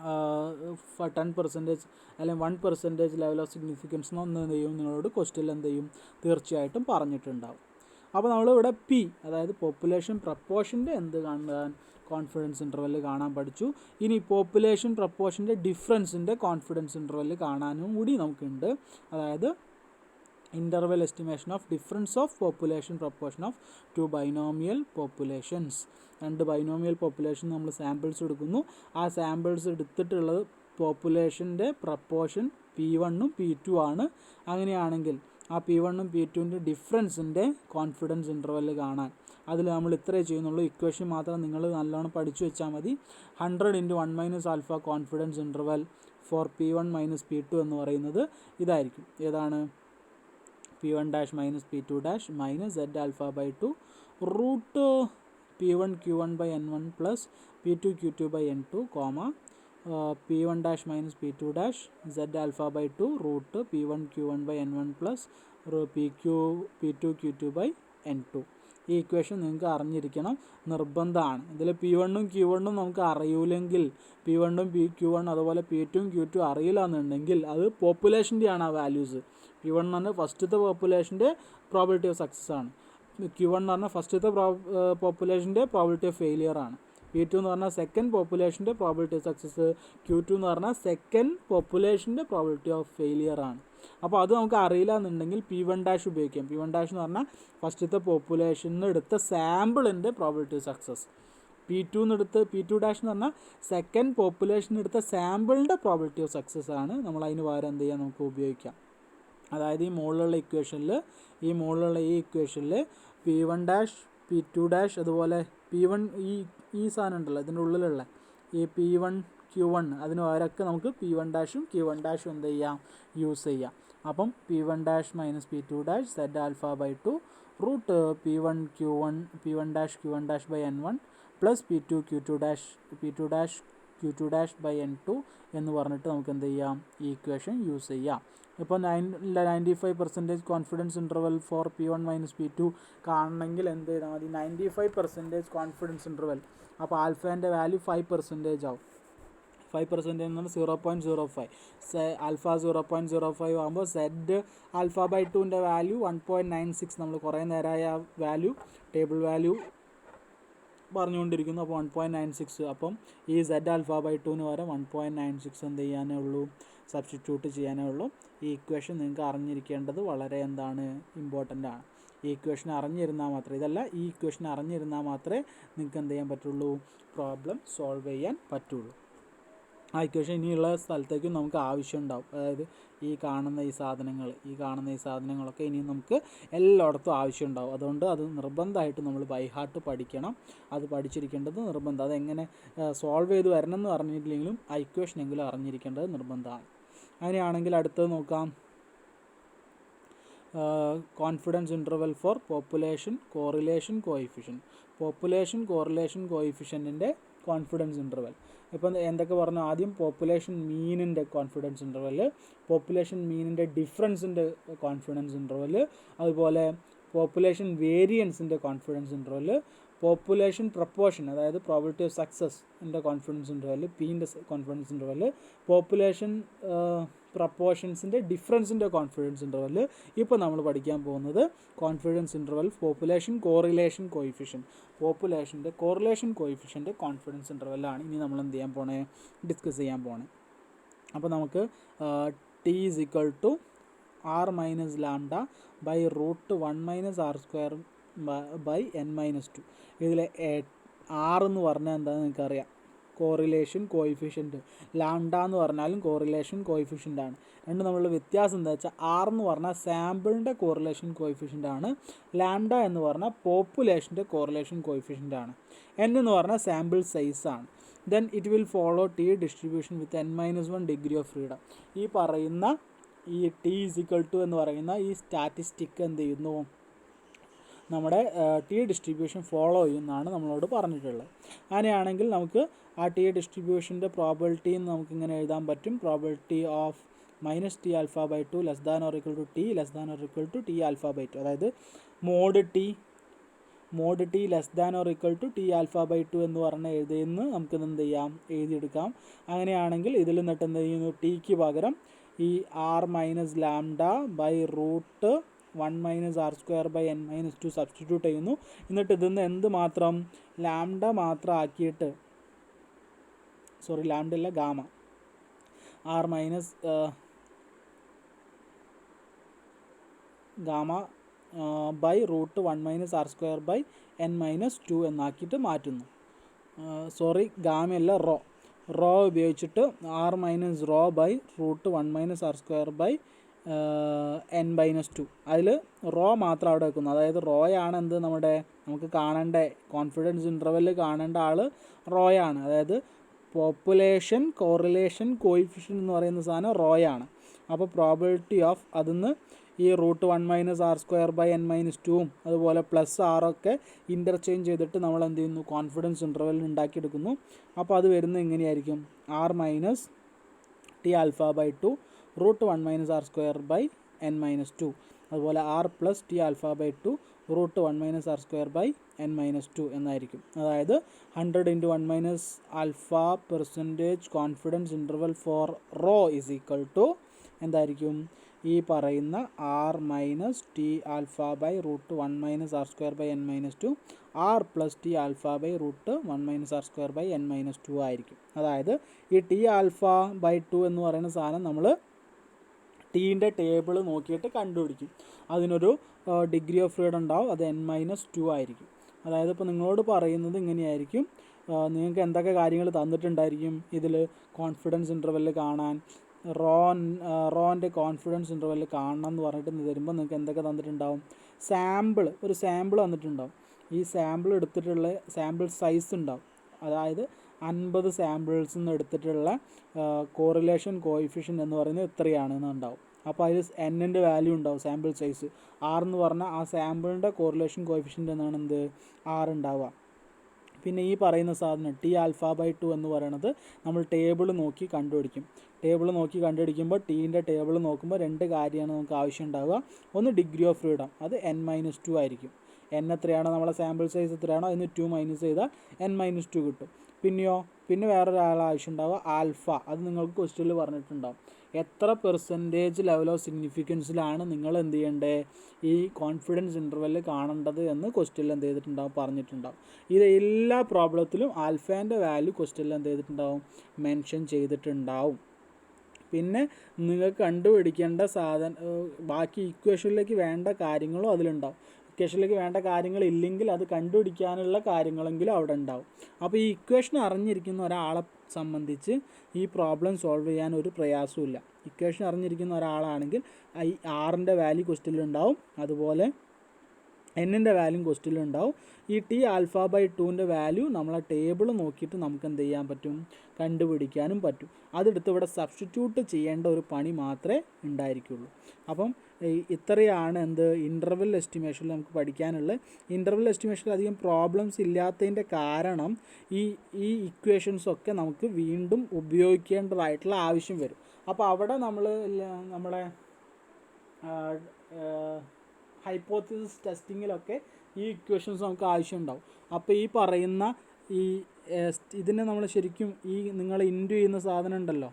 10% അല്ലെങ്കിൽ 1% ലെവൽ ഓഫ് സിഗ്നിഫിക്കൻസിനോ ഒന്ന് എന്ത് ചെയ്യും, നിങ്ങളോട് ക്വസ്റ്റ്യനിൽ എന്ത് ചെയ്യും, തീർച്ചയായിട്ടും പറഞ്ഞിട്ടുണ്ടാവും. അപ്പോൾ നമ്മളിവിടെ പി അതായത് പോപ്പുലേഷൻ പ്രപ്പോർഷൻ്റെ എന്ത് കാണാൻ, കോൺഫിഡൻസ് ഇൻ്റർവെൽ കാണാൻ പഠിച്ചു. ഇനി പോപ്പുലേഷൻ പ്രപ്പോർഷൻ്റെ ഡിഫറൻസിൻ്റെ കോൺഫിഡൻസ് ഇൻ്റർവെൽ കാണാനും കൂടി നമുക്കുണ്ട്. അതായത് interval estimation of difference of population proportion of 2 binomial populations. 2 binomial population നമ്മൾ സാമ്പിൾസ് എടുക്കുന്നു. ആ സാമ്പിൾസ് എടുത്തിട്ടുള്ളത് പോപ്പുലേഷൻ്റെ പ്രപ്പോർഷൻ P1ഉം P2 ആണ്. അങ്ങനെയാണെങ്കിൽ ആ P1ഉം P2ൻ്റെ ഡിഫറൻസിൻ്റെ കോൺഫിഡൻസ് ഇൻ്റർവെൽ കാണാൻ അതിൽ നമ്മൾ ഇത്രേ ചെയ്യുന്നുള്ളൂ. ഇക്വേഷൻ മാത്രം നിങ്ങൾ നല്ലോണം പഠിച്ചു വെച്ചാൽ മതി. 100 × 1 - alpha confidence interval four P1 - P2 എന്ന് പറയുന്നത് ഇതായിരിക്കും. ഏതാണ്, P1 dash minus P2 dash minus Z alpha by 2 root P1 Q1 by N1 plus P2 Q2 by N2 comma P1 dash minus P2 dash z alpha by 2 root P1 Q1 by N1 plus P2 Q2 by N2. ഈ ഇക്വേഷൻ നിങ്ങൾക്ക് അറിഞ്ഞിരിക്കണം, നിർബന്ധമാണ്. ഇതിൽ P1ഉം Q1ഉം നമുക്ക് അറിയില്ലെങ്കിൽ, P1ഉം Q1 അതുപോലെ P2ഉം Q2 അറിയില്ല എന്നുണ്ടെങ്കിൽ അത് പോപ്പുലേഷൻ്റെയാണ് ആ വാല്യൂസ്. P1 എന്ന് പറഞ്ഞാൽ ഫസ്റ്റത്തെ പോപ്പുലേഷൻ്റെ പ്രോബിലിറ്റി ഓഫ് സക്സസ് ആണ്. Q1 എന്ന് പറഞ്ഞാൽ ഫസ്റ്റത്തെ പോപ്പുലേഷൻ്റെ പ്രോബിലിറ്റി ഓഫ് ഫെയിലിയർ ആണ്. P2 എന്ന് പറഞ്ഞാൽ സെക്കൻഡ് പോപ്പുലേഷൻ്റെ പ്രോബിലിറ്റി ഓഫ് സക്സസ്. Q2 എന്ന് പറഞ്ഞാൽ സെക്കൻഡ് പോപ്പുലേഷൻ്റെ പ്രോബിലിറ്റി ഓഫ് ഫെയിലിയർ ആണ്. അപ്പോൾ അത് നമുക്ക് അറിയില്ല എന്നുണ്ടെങ്കിൽ P1 ഡാഷ് ഉപയോഗിക്കാം. P1 ഡാഷ് എന്ന് പറഞ്ഞാൽ ഫസ്റ്റത്തെ പോപ്പുലേഷനിൽ എടുത്ത സാമ്പിളിൻ്റെ probability of success. P2 dash എന്ന് പറഞ്ഞാൽ സെക്കൻഡ് പോപ്പുലേഷൻ എടുത്ത സാമ്പിളിൻ്റെ പ്രോബിലിറ്റി ഓഫ് സക്സസ് ആണ്. നമ്മൾ അതിന് പകരം എന്ത് ചെയ്യാം, നമുക്ക് ഉപയോഗിക്കാം. അതായത് ഈ മുകളിലുള്ള ഇക്വേഷനിൽ P1 ഡാഷ് P2 ഡാഷ് അതുപോലെ P1 ഈ സാധനം ഉണ്ടല്ലോ ഇതിൻ്റെ ഉള്ളിലുള്ള ഈ P1 Q1 അതിന് പകരമൊക്കെ നമുക്ക് P1 ഡാഷും Q1 ഡാഷും എന്ത് ചെയ്യാം, യൂസ് ചെയ്യാം. അപ്പം P1 dash minus P2 dash z alpha by 2 root P1 dash Q1 dash by N1 plus P2 Q2 dash by N2 എന്ന് പറഞ്ഞിട്ട് നമുക്ക് എന്ത് ചെയ്യാം, ഈ ഇക്വേഷൻ യൂസ് ചെയ്യാം. ഇപ്പോൾ 95% confidence interval four P1 - P2 കാണണമെങ്കിൽ എന്ത് ചെയ്താൽ മതി, 95% കോൺഫിഡൻസ് ഇൻ്റർവെൽ. അപ്പോൾ ആൽഫേൻ്റെ വാല്യൂ 5% ആവും. 5% എന്ന് പറഞ്ഞാൽ 0.05. ആൽഫ 0.05 ആകുമ്പോൾ സെഡ് ആൽഫ ബൈ 2ൻ്റെ വാല്യൂ 1.96. നമ്മൾ കുറേ നേരമായ വാല്യൂ ടേബിൾ വാല്യൂ പറഞ്ഞുകൊണ്ടിരിക്കുന്നു. അപ്പോൾ 1.96. അപ്പം ഈ സെഡ് ആൽഫ ബൈ 2ന് പകരം 1.96 എന്ത് ചെയ്യാനേ ഉള്ളൂ, സബ്സ്റ്റിറ്റ്യൂട്ട് ചെയ്യാനേ ഉള്ളൂ. ഈ ഇക്വേഷൻ നിങ്ങൾക്ക് അറിഞ്ഞിരിക്കേണ്ടത് വളരെ ഇമ്പോർട്ടൻ്റ് ആണ്. ഈ ഇക്വേഷൻ അറിഞ്ഞിരുന്നാൽ മാത്രമേ ഈ ഇക്വേഷൻ അറിഞ്ഞിരുന്നാൽ മാത്രമേ നിങ്ങൾക്ക് എന്ത് ചെയ്യാൻ പറ്റുള്ളൂ, പ്രോബ്ലം സോൾവ് ചെയ്യാൻ പറ്റുള്ളൂ. ആ ഇക്വേഷൻ ഇനിയുള്ള സ്ഥലത്തേക്കും നമുക്ക് ആവശ്യമുണ്ടാവും. അതായത് ഈ കാണുന്ന ഈ സാധനങ്ങളൊക്കെ ഇനിയും നമുക്ക് എല്ലായിടത്തും ആവശ്യമുണ്ടാവും. അതുകൊണ്ട് അത് നിർബന്ധമായിട്ട് നമ്മൾ ബൈ ഹാർട്ട് പഠിക്കണം. അത് പഠിച്ചിരിക്കേണ്ടത് നിർബന്ധം. അതെങ്ങനെ സോൾവ് ചെയ്ത് വരണം എന്ന് അറിഞ്ഞിട്ടില്ലെങ്കിലും ആ ഇക്വേഷനെങ്കിലും അറിഞ്ഞിരിക്കേണ്ടത് നിർബന്ധമാണ്. അങ്ങനെയാണെങ്കിൽ അടുത്തത് നോക്കാം, confidence interval for population correlation കോയിഫിഷ്യൻറ്റിൻ്റെ കോൺഫിഡൻസ് ഇൻ്റർവെൽ. ഇപ്പം എന്തൊക്കെ പറഞ്ഞു, ആദ്യം പോപ്പുലേഷൻ മീനിൻ്റെ കോൺഫിഡൻസ് ഇൻ്റർവെൽ, പോപ്പുലേഷൻ മീനിൻ്റെ ഡിഫറൻസിൻ്റെ കോൺഫിഡൻസ് ഇൻ്റർവെൽ, അതുപോലെ പോപ്പുലേഷൻ വേരിയൻസിൻ്റെ കോൺഫിഡൻസ് ഇൻ്റർവെൽ, പോപ്പുലേഷൻ പ്രപ്പോർഷൻ അതായത് പ്രോബിലിറ്റി ഓഫ് സക്സസിൻ്റെ കോൺഫിഡൻസ് ഇൻ്റർവെൽ, പീൻ്റെ കോൺഫിഡൻസ് ഇൻ്റർവെൽ, പോപ്പുലേഷൻ പ്രപ്പോർഷൻസിൻ്റെ ഡിഫറൻസിൻ്റെ കോൺഫിഡൻസ് ഇൻ്റർവെൽ. ഇപ്പോൾ നമ്മൾ പഠിക്കാൻ പോകുന്നത് confidence interval population correlation coefficient, പോപ്പുലേഷൻ്റെ കോറിലേഷൻ കോയിഫിഷ്യൻ്റെ കോൺഫിഡൻസ് ഇൻ്റർവെല്ലാണ് ഇനി നമ്മൾ എന്ത് ചെയ്യാൻ പോണേ, ഡിസ്കസ് ചെയ്യാൻ പോണേ. അപ്പോൾ നമുക്ക് t is equal to r minus lambda by root 1 minus R square by n minus 2. ഇതിൽ ആർ എന്ന് പറഞ്ഞാൽ എന്താണെന്ന് നിങ്ങൾക്കറിയാം, കോറിലേഷൻ കോയിഫിഷ്യൻറ്റ്. ലാംഡ എന്ന് പറഞ്ഞാലും കോറിലേഷൻ കോയിഫിഷ്യൻ്റ് ആണ്. രണ്ടും തമ്മിലുള്ള വ്യത്യാസം എന്താ വെച്ചാൽ ആർ എന്ന് പറഞ്ഞാൽ സാമ്പിളിൻ്റെ കോറിലേഷൻ കോയിഫിഷ്യൻ്റ് ആണ്, ലാംഡ എന്ന് പറഞ്ഞാൽ പോപ്പുലേഷൻ്റെ കോറിലേഷൻ കോയിഫിഷ്യൻ്റ് ആണ്, n എന്ന് പറഞ്ഞാൽ സാമ്പിൾ സൈസ് ആണ്. Then it will follow T distribution with n-1 degree of freedom. ഈ പറയുന്ന ഈ ടി ഈസ് ഈക്വൽ ടു എന്ന് പറയുന്ന ഈ സ്റ്റാറ്റിസ്റ്റിക് എന്ത് ചെയ്യുന്നു, നമ്മുടെ ടി ഡിസ്ട്രിബ്യൂഷൻ ഫോളോ ചെയ്യുമെന്നാണ് നമ്മളോട് പറഞ്ഞിട്ടുള്ളത്. അങ്ങനെയാണെങ്കിൽ നമുക്ക് ആ ടി ഡിസ്ട്രിബ്യൂഷൻ്റെ പ്രോബിലിറ്റി നമുക്കിങ്ങനെ എഴുതാൻ പറ്റും. Probability of minus T alpha by 2 less than or equal to t less than or equal to t alpha by 2. അതായത് mod T less than or equal to t alpha by 2 എന്ന് പറഞ്ഞ് എഴുതിയെന്ന് നമുക്കിത് എന്ത് ചെയ്യാം, എഴുതിയെടുക്കാം. അങ്ങനെയാണെങ്കിൽ ഇതിൽ നിന്നിട്ട് എന്ത് ചെയ്യുന്നു, ടിക്ക് പകരം ഈ r minus lambda by root 1 minus R square by n minus 2 substitute ചെയ്യുന്നു. എന്നിട്ട് ഇതിന്ന് എന്ത് മാത്രം, ലാംഡ മാത്രം ആക്കിയിട്ട്, ലാംഡ അല്ല gamma, r minus gamma by root 1 minus R square by n minus 2 എന്നാക്കിയിട്ട് മാറ്റുന്നു. ഗാമയല്ല റോ ഉപയോഗിച്ചിട്ട് r minus rho by root 1 minus R square by n minus 2. അതിൽ റോ മാത്രം അവിടെ വെക്കുന്നു. അതായത് റോയാണ് എന്ത് നമുക്ക് കാണേണ്ട കോൺഫിഡൻസ് ഇൻ്റർവെല്ലിൽ കാണേണ്ട ആൾ റോയാണ്. അതായത് പോപ്പുലേഷൻ കോറിലേഷൻ കോയിഫിഷ്യൻ്റ് എന്ന് പറയുന്ന സാധനം റോയാണ്. അപ്പോൾ പ്രോബിലിറ്റി ഓഫ് അതിന്ന് ഈ root 1 minus R square by n minus 2ഉം അതുപോലെ പ്ലസ് ആറൊക്കെ ഇൻ്റർചേഞ്ച് ചെയ്തിട്ട് നമ്മൾ എന്ത് ചെയ്യുന്നു, കോൺഫിഡൻസ് ഇൻ്റർവെല്ലിൽ ഉണ്ടാക്കിയെടുക്കുന്നു. അപ്പോൾ അത് വരുന്നത് എങ്ങനെയായിരിക്കും, r minus T alpha by 2 root 1 minus R square by n minus 2, അതുപോലെ r plus t alpha by 2 root 1 minus R square by n minus 2 എന്നായിരിക്കും. അതായത് 100 into 1 minus alpha percentage confidence interval for rho is equal to എന്തായിരിക്കും, ഈ പറയുന്ന r minus T alpha by root 1 minus R square by n minus 2 r plus t alpha by root 1 minus R square by n minus 2 ആയിരിക്കും. അതായത് ഈ ടി ആൽഫ ബൈ 2 എന്ന് പറയുന്ന സാധനം നമ്മൾ ടീൻ്റെ ടേബിൾ നോക്കിയിട്ട് കണ്ടുപിടിക്കും. അതിനൊരു ഡിഗ്രി ഓഫ് ഫ്രീഡം ഉണ്ടാവും, അത് n മൈനസ് 2 ആയിരിക്കും. അതായത് ഇപ്പോൾ നിങ്ങളോട് പറയുന്നത് ഇങ്ങനെയായിരിക്കും, നിങ്ങൾക്ക് എന്തൊക്കെ കാര്യങ്ങൾ തന്നിട്ടുണ്ടായിരിക്കും ഇതിൽ, കോൺഫിഡൻസ് ഇൻ്റർവെല്ലിൽ കാണാൻ, റോൻ്റെ കോൺഫിഡൻസ് ഇൻ്റർവെല്ലിൽ കാണണം എന്ന് പറഞ്ഞിട്ട് തരുമ്പോൾ നിങ്ങൾക്ക് എന്തൊക്കെ തന്നിട്ടുണ്ടാവും, ഒരു സാമ്പിൾ തന്നിട്ടുണ്ടാവും. ഈ സാമ്പിൾ എടുത്തിട്ടുള്ള സാമ്പിൾ സൈസ് ഉണ്ടാവും. അതായത് 50 സാമ്പിൾസിൽ നിന്ന് എടുത്തിട്ടുള്ള കോറിലേഷൻ കോയിഫിഷ്യൻ്റ് എന്ന് പറയുന്നത് എത്രയാണെന്ന് ഉണ്ടാവും. അപ്പോൾ അതിൽ n-ൻ്റെ വാല്യൂ ഉണ്ടാവും, സാമ്പിൾ സൈസ്. ആർ എന്ന് പറഞ്ഞാൽ ആ സാമ്പിളിൻ്റെ കോറിലേഷൻ കോയിഫിഷ്യൻ്റ് എന്നാണ് എന്ത്, ആർ ഉണ്ടാവുക. പിന്നെ ഈ പറയുന്ന സാധനം ടി ആൽഫ ബൈ 2 എന്ന് പറയുന്നത് നമ്മൾ ടേബിൾ നോക്കി കണ്ടുപിടിക്കും. ടേബിൾ നോക്കി കണ്ടുപിടിക്കുമ്പോൾ ടീൻ്റെ ടേബിൾ നോക്കുമ്പോൾ രണ്ട് കാര്യമാണ് നമുക്ക് ആവശ്യം ഉണ്ടാവുക. ഒന്ന് ഡിഗ്രി ഓഫ് ഫ്രീഡം, അത് n മൈനസ് 2 ആയിരിക്കും. n എത്രയാണോ, നമ്മളെ സാമ്പിൾ സൈസ് എത്രയാണോ അതിന് 2 മൈനസ് ചെയ്താൽ n മൈനസ് 2 കിട്ടും. പിന്നെ വേറൊരാളെ ആവശ്യം ഉണ്ടാവുക ആൽഫ, അത് നിങ്ങൾക്ക് ക്വസ്റ്റ്യനിൽ പറഞ്ഞിട്ടുണ്ടാവും. എത്ര പെർസെൻറ്റേജ് ലെവൽ ഓഫ് സിഗ്നിഫിക്കൻസിലാണ് നിങ്ങൾ എന്ത് ചെയ്യേണ്ടത്, ഈ കോൺഫിഡൻസ് ഇൻ്റർവെല്ലിൽ കാണേണ്ടത് എന്ന് ക്വസ്റ്റ്യനിൽ എന്ത് ചെയ്തിട്ടുണ്ടാവും, പറഞ്ഞിട്ടുണ്ടാവും. ഇത് എല്ലാ പ്രോബ്ലത്തിലും ആൽഫേൻ്റെ വാല്യൂ ക്വസ്റ്റ്യനിൽ എന്ത് ചെയ്തിട്ടുണ്ടാവും, മെൻഷൻ ചെയ്തിട്ടുണ്ടാവും. പിന്നെ നിങ്ങൾക്ക് കണ്ടുപിടിക്കേണ്ട ബാക്കി ഇക്വേഷനിലേക്ക് വേണ്ട കാര്യങ്ങളും അതിലുണ്ടാവും. ഇക്വേഷനിലേക്ക് വേണ്ട കാര്യങ്ങളില്ലെങ്കിൽ അത് കണ്ടുപിടിക്കാനുള്ള കാര്യങ്ങളെങ്കിലും അവിടെ ഉണ്ടാവും. അപ്പോൾ ഈ ഇക്വേഷൻ അറിഞ്ഞിരിക്കുന്ന ഒരാളെ സംബന്ധിച്ച് ഈ പ്രോബ്ലം സോൾവ് ചെയ്യാൻ ഒരു പ്രയാസമില്ല. ഇക്വേഷൻ അറിഞ്ഞിരിക്കുന്ന ഒരാളാണെങ്കിൽ ഈ ആറിൻ്റെ വാല്യൂ ക്വസ്റ്റ്യനിലുണ്ടാവും, അതുപോലെ n-ൻ്റെ വാല്യൂ ക്വസ്റ്റ്യനിലുണ്ടാവും. ഈ ടി ആൽഫ ബൈ 2ൻ്റെ വാല്യൂ നമ്മളെ ടേബിൾ നോക്കിയിട്ട് നമുക്ക് എന്ത് ചെയ്യാൻ പറ്റും, കണ്ടുപിടിക്കാനും പറ്റും. അതെടുത്ത് ഇവിടെ സബ്സ്റ്റിറ്റ്യൂട്ട് ചെയ്യേണ്ട ഒരു പണി മാത്രമേ ഉണ്ടായിരിക്കുള്ളൂ. അപ്പം ഇത്രയാണ് ഇൻ്റർവെൽ എസ്റ്റിമേഷനിൽ നമുക്ക് പഠിക്കാനുള്ളത്. ഇൻ്റർവെൽ എസ്റ്റിമേഷനിൽ അധികം പ്രോബ്ലംസ് ഇല്ലാത്തതിൻ്റെ കാരണം ഈ ഇക്വേഷൻസൊക്കെ നമുക്ക് വീണ്ടും ഉപയോഗിക്കേണ്ടതായിട്ടുള്ള ആവശ്യം വരും. അപ്പോൾ അവിടെ നമ്മളെ ഹൈപ്പോത്തിസിസ് ടെസ്റ്റിങ്ങിലൊക്കെ ഈ ഇക്വേഷൻസ് നമുക്ക് ആവശ്യമുണ്ടാവും. അപ്പോൾ ഈ പറയുന്ന ഇതിനെ നമ്മൾ ശരിക്കും നിങ്ങൾ ഇൻറ്റു ചെയ്യുന്ന സാധനം ഉണ്ടല്ലോ,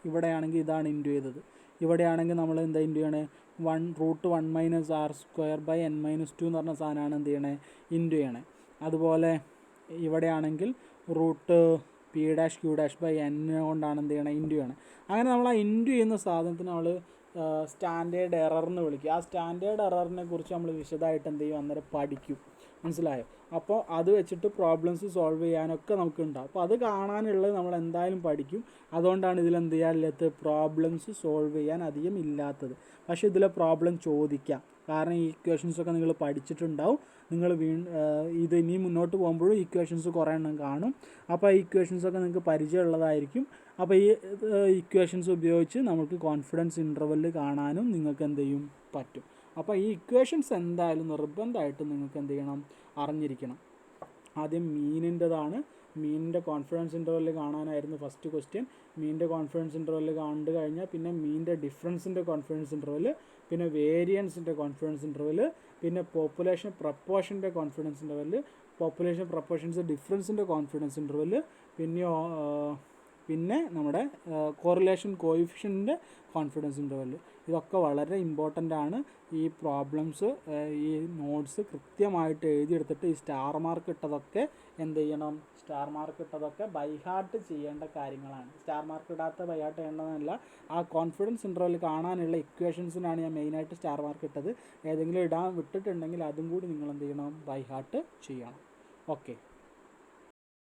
ഇവിടെയാണെങ്കിൽ ഇതാണ് ഇൻറ്റു ചെയ്തത്. ഇവിടെയാണെങ്കിൽ നമ്മൾ എന്താ ഇൻറ്റു ചെയ്യണേ, √1 - r² /n-2 എന്ന് പറഞ്ഞ സാധനമാണ് എന്ത് ചെയ്യണേ, ഇൻറ്റു ചെയ്യണേ. അതുപോലെ ഇവിടെയാണെങ്കിൽ √P'(Q'/n) കൊണ്ടാണ് എന്ത് ചെയ്യണേ, ഇൻറ്റു ചെയ്യണേ. അങ്ങനെ നമ്മൾ ആ ഇൻറ്റു ചെയ്യുന്ന സാധനത്തിന് നമ്മൾ സ്റ്റാൻഡേർഡ് എറർ എന്ന് വിളിക്കും. ആ സ്റ്റാൻഡേർഡ് എററിനെ കുറിച്ച് നമ്മൾ വിശദമായിട്ട് എന്ത് ചെയ്യും, അന്നേരം പഠിക്കും. മനസ്സിലായോ? അപ്പോൾ അത് വെച്ചിട്ട് പ്രോബ്ലംസ് സോൾവ് ചെയ്യാനൊക്കെ നമുക്ക് ഉണ്ടാവും. അപ്പോൾ അത് കാണാനുള്ളത് നമ്മൾ എന്തായാലും പഠിക്കും. അതുകൊണ്ടാണ് ഇതിലെന്ത് ചെയ്യാനില്ലാത്തത്, പ്രോബ്ലംസ് സോൾവ് ചെയ്യാൻ അധികം ഇല്ലാത്തത്. പക്ഷേ ഇതിലെ പ്രോബ്ലം ചോദിക്കാം. കാരണം ഈ ഇക്വേഷൻസൊക്കെ നിങ്ങൾ പഠിച്ചിട്ടുണ്ടാവും. നിങ്ങൾ ഇത് ഇനി മുന്നോട്ട് പോകുമ്പോഴും ഇക്വേഷൻസ് കുറേ എണ്ണം കാണും. അപ്പോൾ ഈ ഇക്വേഷൻസൊക്കെ നിങ്ങൾക്ക് പരിചയമുള്ളതായിരിക്കും. അപ്പോൾ ഈ ഇക്വേഷൻസ് ഉപയോഗിച്ച് നമുക്ക് കോൺഫിഡൻസ് ഇൻ്റർവെൽ കാണാനും നിങ്ങൾക്ക് എന്ത് ചെയ്യും, പറ്റും. അപ്പോൾ ഈ ഇക്വേഷൻസ് എന്തായാലും നിർബന്ധമായിട്ടും നിങ്ങൾക്ക് എന്ത് ചെയ്യണം, അറിഞ്ഞിരിക്കണം. ആദ്യം മീനിൻ്റെതാണ്. മീനിൻ്റെ കോൺഫിഡൻസ് ഇൻ്റർവെൽ കാണാനായിരുന്നു ഫസ്റ്റ് ക്വസ്റ്റ്യൻ. മീനിൻ്റെ കോൺഫിഡൻസ് ഇൻ്റർവെൽ കണ്ടു കഴിഞ്ഞാൽ പിന്നെ മീനിൻ്റെ ഡിഫറൻസിൻ്റെ കോൺഫിഡൻസ് ഇൻ്റർവെൽ, പിന്നെ വേരിയൻസിൻ്റെ കോൺഫിഡൻസ് ഇൻ്റർവെൽ, പിന്നെ പോപ്പുലേഷൻ പ്രപ്പോർഷൻ്റെ കോൺഫിഡൻസ് ഇൻ്റർവെൽ, പോപ്പുലേഷൻ പ്രപ്പോർഷൻസ് ഡിഫറൻസിൻ്റെ കോൺഫിഡൻസ് ഇൻ്റർവെൽ, പിന്നെ നമ്മുടെ കോറിലേഷൻ കോയിഫിഷ്യൻ്റെ കോൺഫിഡൻസ് ഇൻ്റർവെൽ. ഇതൊക്കെ വളരെ ഇമ്പോർട്ടൻ്റ് ആണ്. ഈ പ്രോബ്ലംസ് ഈ നോട്ട്സ് കൃത്യമായിട്ട് എഴുതിയെടുത്തിട്ട് ഈ സ്റ്റാർ മാർക്ക് ഇട്ടതൊക്കെ എന്ത് ചെയ്യണം, സ്റ്റാർ മാർക്ക് ഇട്ടതൊക്കെ ബൈ ഹാർട്ട് ചെയ്യേണ്ട കാര്യങ്ങളാണ്. സ്റ്റാർ മാർക്ക് ഇടാത്ത ബൈ ഹാർട്ട് ചെയ്യേണ്ടതല്ല. ആ കോൺഫിഡൻസ് ഇൻ്റർവെൽ കാണാനുള്ള ഇക്വേഷൻസിനാണ് ഞാൻ മെയിനായിട്ട് സ്റ്റാർ മാർക്ക് ഇട്ടത്. ഏതെങ്കിലും ഇടാൻ വിട്ടിട്ടുണ്ടെങ്കിൽ അതും കൂടി നിങ്ങൾ എന്ത് ചെയ്യണം, ബൈ ഹാർട്ട് ചെയ്യണം. ഓക്കെ.